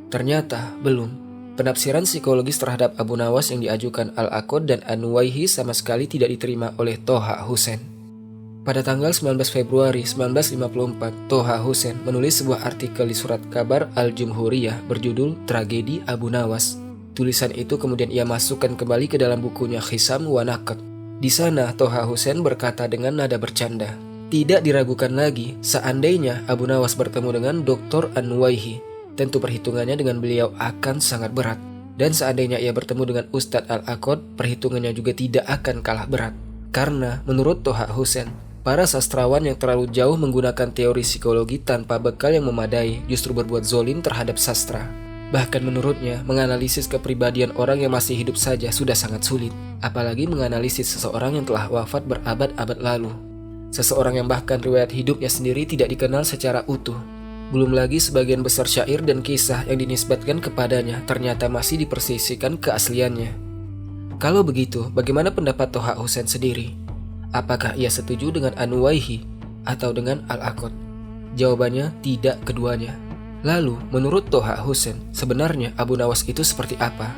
Ternyata belum. Penafsiran psikologis terhadap Abu Nawas yang diajukan Al-Aqad dan An-Nuwaihi sama sekali tidak diterima oleh Toha Hussein. Pada tanggal 19 Februari 1954, Toha Hussein menulis sebuah artikel di surat kabar Al-Jumhuriyah berjudul Tragedi Abu Nawas. Tulisan itu kemudian ia masukkan kembali ke dalam bukunya Khisam wa Naqd. Di sana Toha Hussein berkata dengan nada bercanda, tidak diragukan lagi, seandainya Abu Nawas bertemu dengan Dr. An-Nuwaihi, tentu perhitungannya dengan beliau akan sangat berat. Dan seandainya ia bertemu dengan Ustadz Al-Aqad, perhitungannya juga tidak akan kalah berat. Karena menurut Toha Hussein, para sastrawan yang terlalu jauh menggunakan teori psikologi tanpa bekal yang memadai justru berbuat zolim terhadap sastra. Bahkan menurutnya, menganalisis kepribadian orang yang masih hidup saja sudah sangat sulit, apalagi menganalisis seseorang yang telah wafat berabad-abad lalu. Seseorang yang bahkan riwayat hidupnya sendiri tidak dikenal secara utuh. Belum lagi sebagian besar syair dan kisah yang dinisbatkan kepadanya ternyata masih dipersisikan keasliannya. Kalau begitu, bagaimana pendapat Toha Hussein sendiri? Apakah ia setuju dengan An-Nuwaihi atau dengan Al-Aqad? Jawabannya tidak keduanya. Lalu, menurut Toha Hussein, sebenarnya Abu Nawas itu seperti apa?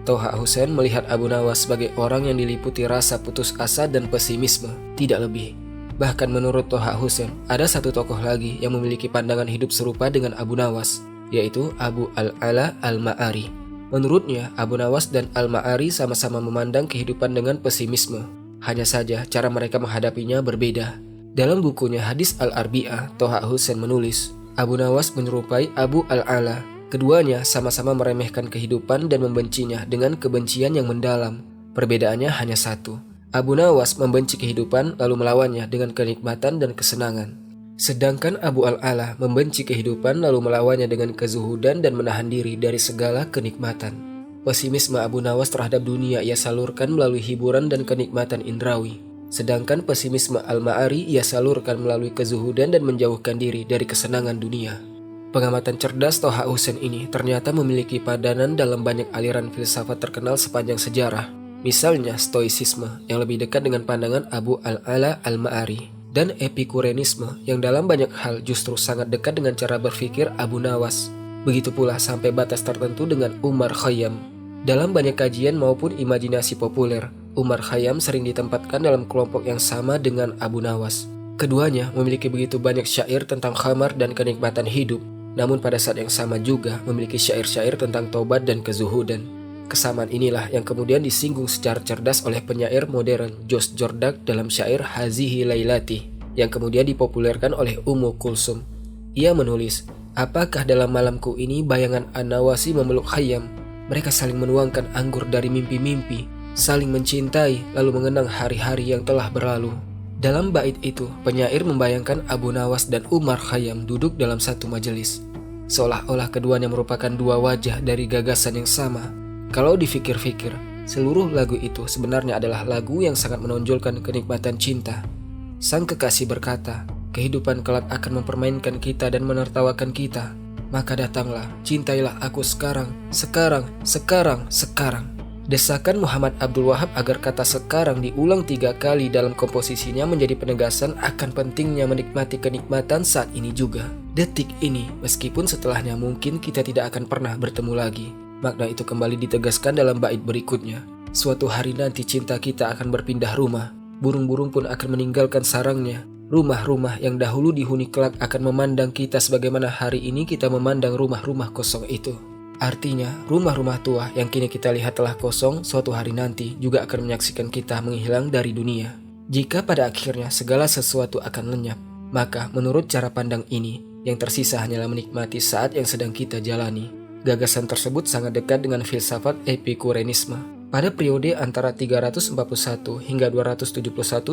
Toha Hussein melihat Abu Nawas sebagai orang yang diliputi rasa putus asa dan pesimisme, tidak lebih. Bahkan menurut Toha Hussein, ada satu tokoh lagi yang memiliki pandangan hidup serupa dengan Abu Nawas, yaitu Abu Al-Ala Al-Ma'ari. Menurutnya, Abu Nawas dan Al-Ma'ari sama-sama memandang kehidupan dengan pesimisme. Hanya saja cara mereka menghadapinya berbeda. Dalam bukunya Hadis Al-Arbi'ah, Toha Hussein menulis, Abu Nawas menyerupai Abu Al-Ala. Keduanya sama-sama meremehkan kehidupan dan membencinya dengan kebencian yang mendalam. Perbedaannya hanya satu. Abu Nawas membenci kehidupan lalu melawannya dengan kenikmatan dan kesenangan. Sedangkan Abu Al-Ala membenci kehidupan lalu melawannya dengan kezuhudan dan menahan diri dari segala kenikmatan. Pesimisme Abu Nawas terhadap dunia ia salurkan melalui hiburan dan kenikmatan indrawi. Sedangkan pesimisme Al-Ma'ari ia salurkan melalui kezuhudan dan menjauhkan diri dari kesenangan dunia. Pengamatan cerdas Toha Hussein ini ternyata memiliki padanan dalam banyak aliran filsafat terkenal sepanjang sejarah. Misalnya stoicisme yang lebih dekat dengan pandangan Abu al-Ala al-Ma'ari, dan epikureanisme yang dalam banyak hal justru sangat dekat dengan cara berpikir Abu Nawas. Begitu pula sampai batas tertentu dengan Umar Khayyam. Dalam banyak kajian maupun imajinasi populer, Umar Khayyam sering ditempatkan dalam kelompok yang sama dengan Abu Nawas. Keduanya memiliki begitu banyak syair tentang khamar dan kenikmatan hidup, namun pada saat yang sama juga memiliki syair-syair tentang taubat dan kezuhudan. Kesamaan inilah yang kemudian disinggung secara cerdas oleh penyair modern Jos Jordak dalam syair Hazihi Lailati yang kemudian dipopulerkan oleh Ummu Kulsum. Ia menulis, "Apakah dalam malamku ini bayangan An-Nawasi memeluk Khayyam? Mereka saling menuangkan anggur dari mimpi-mimpi, saling mencintai lalu mengenang hari-hari yang telah berlalu." Dalam bait itu, penyair membayangkan Abu Nawas dan Umar Khayyam duduk dalam satu majelis. Seolah-olah keduanya merupakan dua wajah dari gagasan yang sama. Kalau dipikir-pikir, seluruh lagu itu sebenarnya adalah lagu yang sangat menonjolkan kenikmatan cinta. Sang kekasih berkata, kehidupan kelak akan mempermainkan kita dan menertawakan kita. Maka datanglah, cintailah aku sekarang, sekarang, sekarang, sekarang. Desakan Muhammad Abdul Wahab agar kata sekarang diulang 3 kali dalam komposisinya menjadi penegasan akan pentingnya menikmati kenikmatan saat ini juga. Detik ini, meskipun setelahnya mungkin kita tidak akan pernah bertemu lagi. Makna itu kembali ditegaskan dalam bait berikutnya. Suatu hari nanti cinta kita akan berpindah rumah. Burung-burung pun akan meninggalkan sarangnya. Rumah-rumah yang dahulu dihuni kelak akan memandang kita sebagaimana hari ini kita memandang rumah-rumah kosong itu. Artinya, rumah-rumah tua yang kini kita lihat telah kosong, suatu hari nanti juga akan menyaksikan kita menghilang dari dunia. Jika pada akhirnya segala sesuatu akan lenyap, maka menurut cara pandang ini, yang tersisa hanyalah menikmati saat yang sedang kita jalani. Gagasan tersebut sangat dekat dengan filsafat epikureanisme. Pada periode antara 341 hingga 271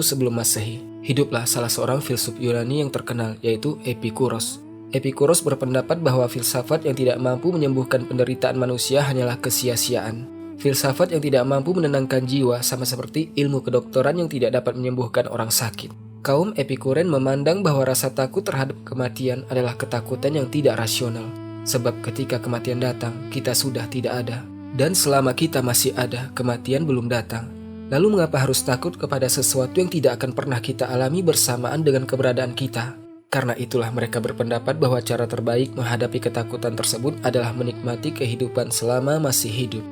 sebelum Masehi, hiduplah salah seorang filsuf Yunani yang terkenal, yaitu Epikuros. Epikuros berpendapat bahwa filsafat yang tidak mampu menyembuhkan penderitaan manusia hanyalah kesia-siaan. Filsafat yang tidak mampu menenangkan jiwa sama seperti ilmu kedokteran yang tidak dapat menyembuhkan orang sakit. Kaum Epikurean memandang bahwa rasa takut terhadap kematian adalah ketakutan yang tidak rasional. Sebab ketika kematian datang, kita sudah tidak ada. Dan selama kita masih ada, kematian belum datang. Lalu mengapa harus takut kepada sesuatu yang tidak akan pernah kita alami bersamaan dengan keberadaan kita? Karena itulah mereka berpendapat bahwa cara terbaik menghadapi ketakutan tersebut adalah menikmati kehidupan selama masih hidup.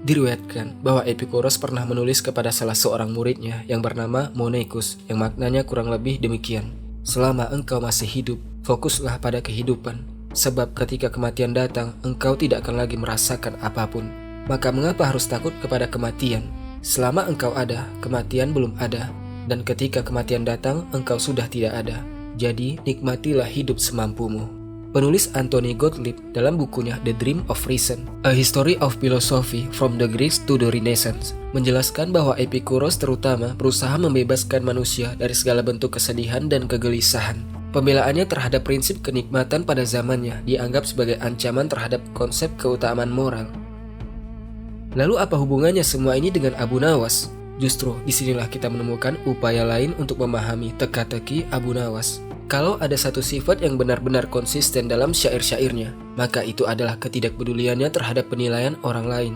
Diriwayatkan bahwa Epikuros pernah menulis kepada salah seorang muridnya yang bernama Moneikus, yang maknanya kurang lebih demikian. Selama engkau masih hidup, fokuslah pada kehidupan. Sebab ketika kematian datang, engkau tidak akan lagi merasakan apapun. Maka mengapa harus takut kepada kematian? Selama engkau ada, kematian belum ada. Dan ketika kematian datang, engkau sudah tidak ada. Jadi, nikmatilah hidup semampumu. Penulis Anthony Gottlieb dalam bukunya The Dream of Reason, A History of Philosophy from the Greeks to the Renaissance, menjelaskan bahwa Epikuros terutama berusaha membebaskan manusia dari segala bentuk kesedihan dan kegelisahan. Pembelaannya terhadap prinsip kenikmatan pada zamannya dianggap sebagai ancaman terhadap konsep keutamaan moral. Lalu apa hubungannya semua ini dengan Abu Nawas? Justru disinilah kita menemukan upaya lain untuk memahami teka-teki Abu Nawas. Kalau ada satu sifat yang benar-benar konsisten dalam syair-syairnya, maka itu adalah ketidakpeduliannya terhadap penilaian orang lain.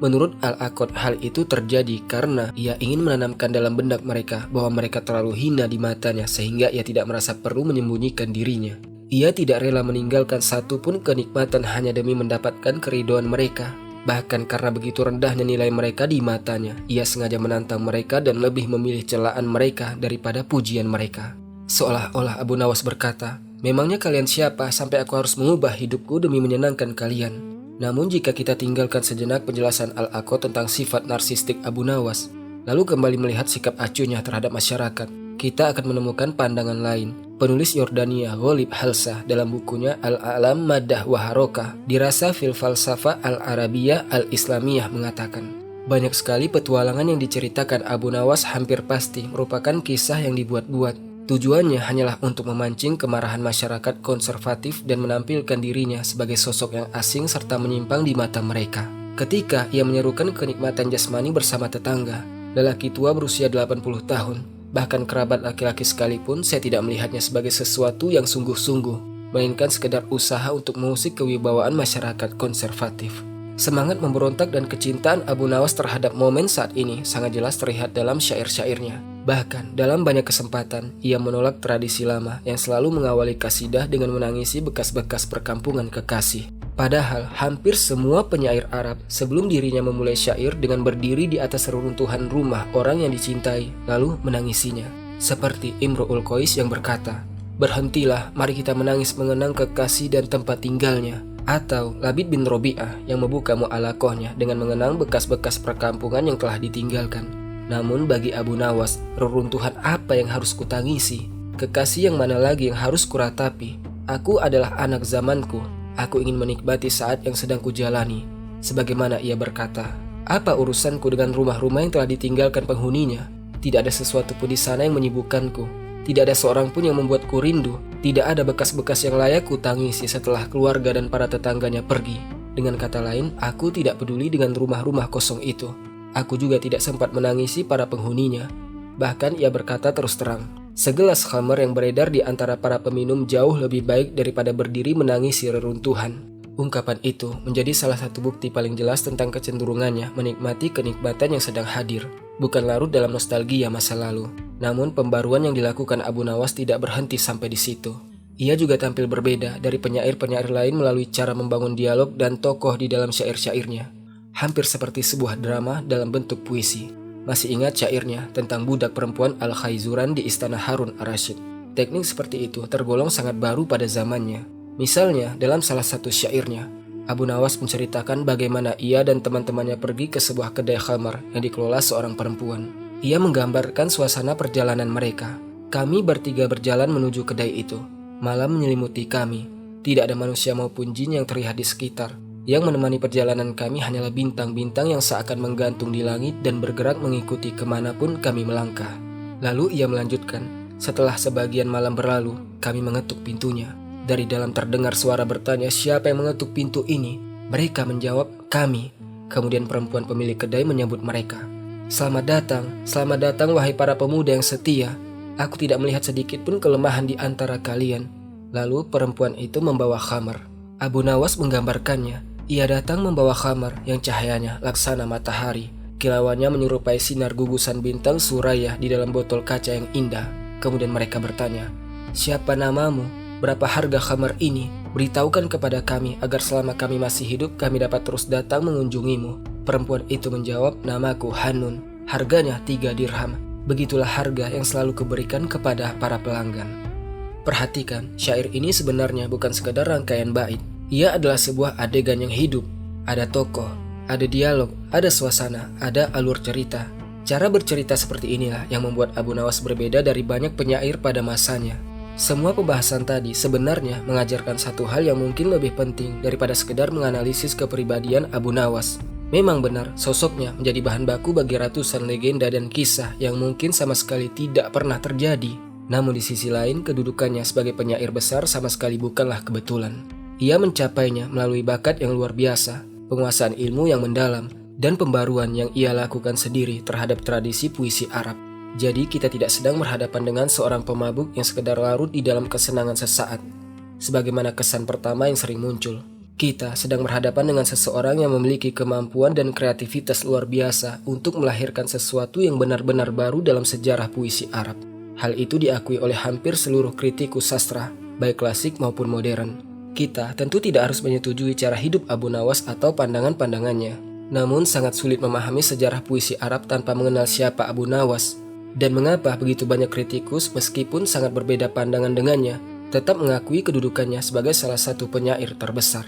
Menurut Al-Aqad, hal itu terjadi karena ia ingin menanamkan dalam benak mereka bahwa mereka terlalu hina di matanya sehingga ia tidak merasa perlu menyembunyikan dirinya. Ia tidak rela meninggalkan satu pun kenikmatan hanya demi mendapatkan keridhaan mereka. Bahkan karena begitu rendahnya nilai mereka di matanya, ia sengaja menantang mereka dan lebih memilih celaan mereka daripada pujian mereka. Seolah-olah Abu Nawas berkata, "Memangnya kalian siapa sampai aku harus mengubah hidupku demi menyenangkan kalian?" Namun jika kita tinggalkan sejenak penjelasan Al-Aqad tentang sifat narsistik Abu Nawas, lalu kembali melihat sikap acuhnya terhadap masyarakat, kita akan menemukan pandangan lain. Penulis Yordania Ghalib Halsah dalam bukunya Al-A'lam Maddah wa Harokah dirasa fil falsafah al-Arabiyah al-Islamiyah mengatakan, banyak sekali petualangan yang diceritakan Abu Nawas hampir pasti merupakan kisah yang dibuat-buat. Tujuannya hanyalah untuk memancing kemarahan masyarakat konservatif dan menampilkan dirinya sebagai sosok yang asing serta menyimpang di mata mereka. Ketika ia menyerukan kenikmatan jasmani bersama tetangga, lelaki tua berusia 80 tahun, bahkan kerabat laki-laki sekalipun, saya tidak melihatnya sebagai sesuatu yang sungguh-sungguh, melainkan sekedar usaha untuk mengusik kewibawaan masyarakat konservatif. Semangat memberontak dan kecintaan Abu Nawas terhadap momen saat ini sangat jelas terlihat dalam syair-syairnya. Bahkan dalam banyak kesempatan, ia menolak tradisi lama yang selalu mengawali kasidah dengan menangisi bekas-bekas perkampungan kekasih. Padahal hampir semua penyair Arab sebelum dirinya memulai syair dengan berdiri di atas reruntuhan rumah orang yang dicintai lalu menangisinya. Seperti Imru'ul Qais yang berkata, "Berhentilah, mari kita menangis mengenang kekasih dan tempat tinggalnya." Atau Labid bin Robi'ah yang membuka mu'alakohnya dengan mengenang bekas-bekas perkampungan yang telah ditinggalkan. Namun bagi Abu Nawas, reruntuhan apa yang harus kutangisi? Kekasih yang mana lagi yang harus kuratapi? Aku adalah anak zamanku. Aku ingin menikmati saat yang sedang kujalani. Sebagaimana ia berkata, apa urusanku dengan rumah-rumah yang telah ditinggalkan penghuninya? Tidak ada sesuatu pun di sana yang menyibukkanku. Tidak ada seorang pun yang membuatku rindu. Tidak ada bekas-bekas yang layak kutangisi setelah keluarga dan para tetangganya pergi. Dengan kata lain, aku tidak peduli dengan rumah-rumah kosong itu. Aku juga tidak sempat menangisi para penghuninya. Bahkan ia berkata terus terang, segelas khamar yang beredar di antara para peminum jauh lebih baik daripada berdiri menangisi reruntuhan. Ungkapan itu menjadi salah satu bukti paling jelas tentang kecenderungannya menikmati kenikmatan yang sedang hadir, bukan larut dalam nostalgia masa lalu. Namun pembaruan yang dilakukan Abu Nawas tidak berhenti sampai di situ. Ia juga tampil berbeda dari penyair-penyair lain melalui cara membangun dialog dan tokoh di dalam syair-syairnya. Hampir seperti sebuah drama dalam bentuk puisi. Masih ingat syairnya tentang budak perempuan Al-Khaizuran di istana Harun ar-Rasyid. Teknik seperti itu tergolong sangat baru pada zamannya. Misalnya dalam salah satu syairnya, Abu Nawas menceritakan bagaimana ia dan teman-temannya pergi ke sebuah kedai khamar yang dikelola seorang perempuan. Ia menggambarkan suasana perjalanan mereka. Kami bertiga berjalan menuju kedai itu. Malam menyelimuti kami. Tidak ada manusia maupun jin yang terlihat di sekitar. Yang menemani perjalanan kami hanyalah bintang-bintang yang seakan menggantung di langit dan bergerak mengikuti kemanapun kami melangkah. Lalu ia melanjutkan, setelah sebagian malam berlalu, kami mengetuk pintunya. Dari dalam terdengar suara bertanya, siapa yang mengetuk pintu ini? Mereka menjawab, kami. Kemudian perempuan pemilik kedai menyambut mereka. Selamat datang wahai para pemuda yang setia. Aku tidak melihat sedikit pun kelemahan di antara kalian. Lalu perempuan itu membawa khamar. Abu Nawas menggambarkannya. Ia datang membawa khamar yang cahayanya laksana matahari. Kilauannya menyerupai sinar gugusan bintang Suraya di dalam botol kaca yang indah. Kemudian mereka bertanya, siapa namamu? Berapa harga khamar ini? Beritahukan kepada kami agar selama kami masih hidup kami dapat terus datang mengunjungimu. Perempuan itu menjawab, namaku Hanun. Harganya 3 dirham. Begitulah harga yang selalu kuberikan kepada para pelanggan. Perhatikan, syair ini sebenarnya bukan sekadar rangkaian bait. Ia adalah sebuah adegan yang hidup. Ada tokoh, ada dialog, ada suasana, ada alur cerita. Cara bercerita seperti inilah yang membuat Abu Nawas berbeda dari banyak penyair pada masanya. Semua pembahasan tadi sebenarnya mengajarkan satu hal yang mungkin lebih penting daripada sekedar menganalisis kepribadian Abu Nawas. Memang benar, sosoknya menjadi bahan baku bagi ratusan legenda dan kisah yang mungkin sama sekali tidak pernah terjadi. Namun di sisi lain, kedudukannya sebagai penyair besar sama sekali bukanlah kebetulan. Ia mencapainya melalui bakat yang luar biasa, penguasaan ilmu yang mendalam, dan pembaruan yang ia lakukan sendiri terhadap tradisi puisi Arab. Jadi kita tidak sedang berhadapan dengan seorang pemabuk yang sekedar larut di dalam kesenangan sesaat. Sebagaimana kesan pertama yang sering muncul. Kita sedang berhadapan dengan seseorang yang memiliki kemampuan dan kreativitas luar biasa untuk melahirkan sesuatu yang benar-benar baru dalam sejarah puisi Arab. Hal itu diakui oleh hampir seluruh kritikus sastra, baik klasik maupun modern. Kita tentu tidak harus menyetujui cara hidup Abu Nawas atau pandangan-pandangannya. Namun sangat sulit memahami sejarah puisi Arab tanpa mengenal siapa Abu Nawas. Dan mengapa begitu banyak kritikus meskipun sangat berbeda pandangan dengannya, tetap mengakui kedudukannya sebagai salah satu penyair terbesar.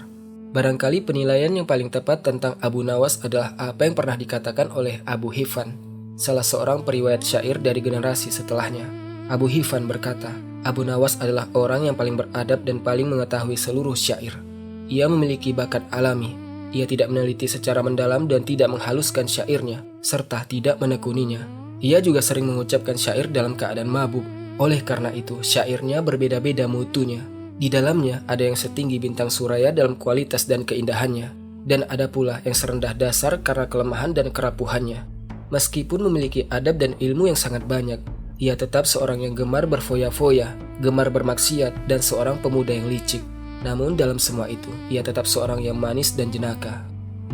Barangkali penilaian yang paling tepat tentang Abu Nawas adalah apa yang pernah dikatakan oleh Abu Hifan, salah seorang periwayat syair dari generasi setelahnya. Abu Hifan berkata, Abu Nawas adalah orang yang paling beradab dan paling mengetahui seluruh syair. Ia memiliki bakat alami. Ia tidak meneliti secara mendalam dan tidak menghaluskan syairnya, serta tidak menekuninya. Ia juga sering mengucapkan syair dalam keadaan mabuk. Oleh karena itu, syairnya berbeda-beda mutunya. Di dalamnya ada yang setinggi bintang Suraya dalam kualitas dan keindahannya, dan ada pula yang serendah dasar karena kelemahan dan kerapuhannya. Meskipun memiliki adab dan ilmu yang sangat banyak, ia tetap seorang yang gemar berfoya-foya, gemar bermaksiat, dan seorang pemuda yang licik. Namun dalam semua itu, ia tetap seorang yang manis dan jenaka.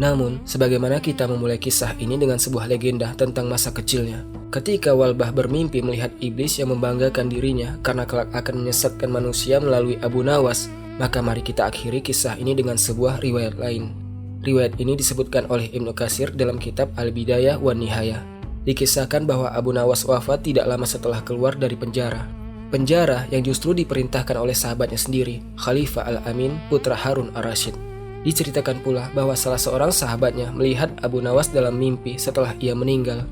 Namun, sebagaimana kita memulai kisah ini dengan sebuah legenda tentang masa kecilnya. Ketika Walbah bermimpi melihat iblis yang membanggakan dirinya karena kelak akan menyesatkan manusia melalui Abu Nawas, maka mari kita akhiri kisah ini dengan sebuah riwayat lain. Riwayat ini disebutkan oleh Ibnu Katsir dalam kitab Al-Bidayah wan Nihayah. Dikisahkan bahwa Abu Nawas wafat tidak lama setelah keluar dari penjara. Penjara yang justru diperintahkan oleh sahabatnya sendiri, Khalifah Al-Amin putra Harun Ar-Rasyid. Diceritakan pula bahwa salah seorang sahabatnya melihat Abu Nawas dalam mimpi setelah ia meninggal.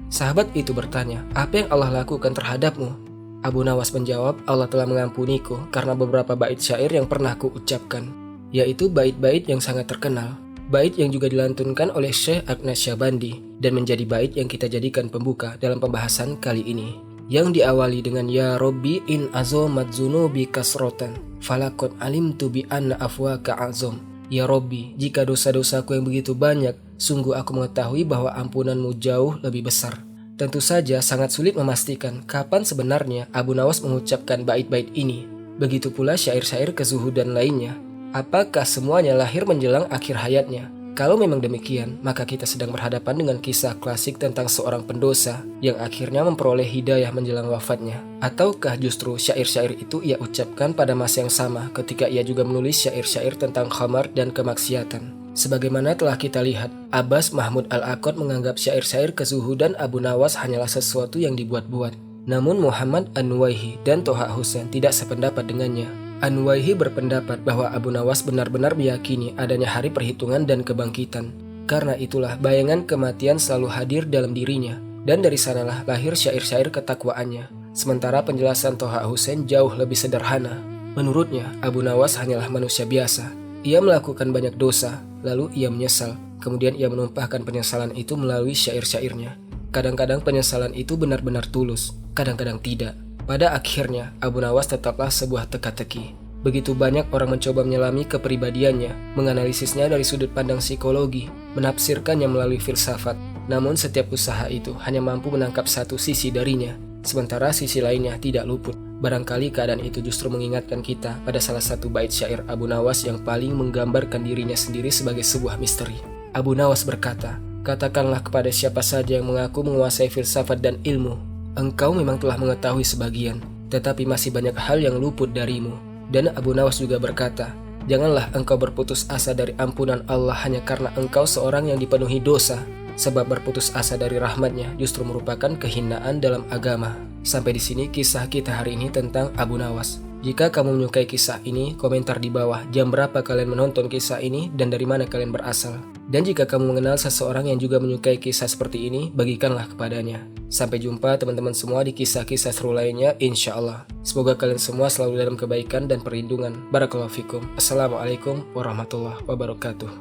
Sahabat itu bertanya, "Apa yang Allah lakukan terhadapmu?" Abu Nawas menjawab, "Allah telah mengampuniku karena beberapa bait syair yang pernah kuucapkan, yaitu bait-bait yang sangat terkenal. Bait yang juga dilantunkan oleh Syekh Aqnasyabandi dan menjadi bait yang kita jadikan pembuka dalam pembahasan kali ini, yang diawali dengan Ya Robbi in azomat zunubi kasrotan falakot alimtu bi anna afwaka azom. Ya Robbi, jika dosa-dosaku yang begitu banyak, sungguh aku mengetahui bahwa ampunanmu jauh lebih besar." Tentu saja sangat sulit memastikan kapan sebenarnya Abu Nawas mengucapkan bait-bait ini. Begitu pula syair-syair kezuhudan lainnya. Apakah semuanya lahir menjelang akhir hayatnya? Kalau memang demikian, maka kita sedang berhadapan dengan kisah klasik tentang seorang pendosa yang akhirnya memperoleh hidayah menjelang wafatnya. Ataukah justru syair-syair itu ia ucapkan pada masa yang sama ketika ia juga menulis syair-syair tentang khamar dan kemaksiatan? Sebagaimana telah kita lihat, Abbas Mahmud Al-Aqad menganggap syair-syair kezuhudan Abu Nawas hanyalah sesuatu yang dibuat-buat. Namun Muhammad An-Nuwaihi dan Toha Husain tidak sependapat dengannya. An-Nuwaihi berpendapat bahwa Abu Nawas benar-benar meyakini adanya hari perhitungan dan kebangkitan. Karena itulah bayangan kematian selalu hadir dalam dirinya, dan dari sanalah lahir syair-syair ketakwaannya. Sementara penjelasan Toha Husain jauh lebih sederhana. Menurutnya, Abu Nawas hanyalah manusia biasa. Ia melakukan banyak dosa, lalu ia menyesal. Kemudian ia menumpahkan penyesalan itu melalui syair-syairnya. Kadang-kadang penyesalan itu benar-benar tulus, kadang-kadang tidak. Pada akhirnya, Abu Nawas tetaplah sebuah teka-teki. Begitu banyak orang mencoba menyelami kepribadiannya, menganalisisnya dari sudut pandang psikologi, menafsirkannya melalui filsafat. Namun setiap usaha itu hanya mampu menangkap satu sisi darinya, sementara sisi lainnya tidak luput. Barangkali keadaan itu justru mengingatkan kita pada salah satu bait syair Abu Nawas yang paling menggambarkan dirinya sendiri sebagai sebuah misteri. Abu Nawas berkata, "Katakanlah kepada siapa saja yang mengaku menguasai filsafat dan ilmu, engkau memang telah mengetahui sebagian, tetapi masih banyak hal yang luput darimu." Dan Abu Nawas juga berkata, "Janganlah engkau berputus asa dari ampunan Allah hanya karena engkau seorang yang dipenuhi dosa, sebab berputus asa dari rahmatnya justru merupakan kehinaan dalam agama." Sampai di sini kisah kita hari ini tentang Abu Nawas. Jika kamu menyukai kisah ini, komentar di bawah jam berapa kalian menonton kisah ini dan dari mana kalian berasal. Dan jika kamu mengenal seseorang yang juga menyukai kisah seperti ini, bagikanlah kepadanya. Sampai jumpa teman-teman semua di kisah-kisah seru lainnya insya Allah. Semoga kalian semua selalu dalam kebaikan dan perlindungan. Barakallahu fikum. Assalamualaikum warahmatullahi wabarakatuh.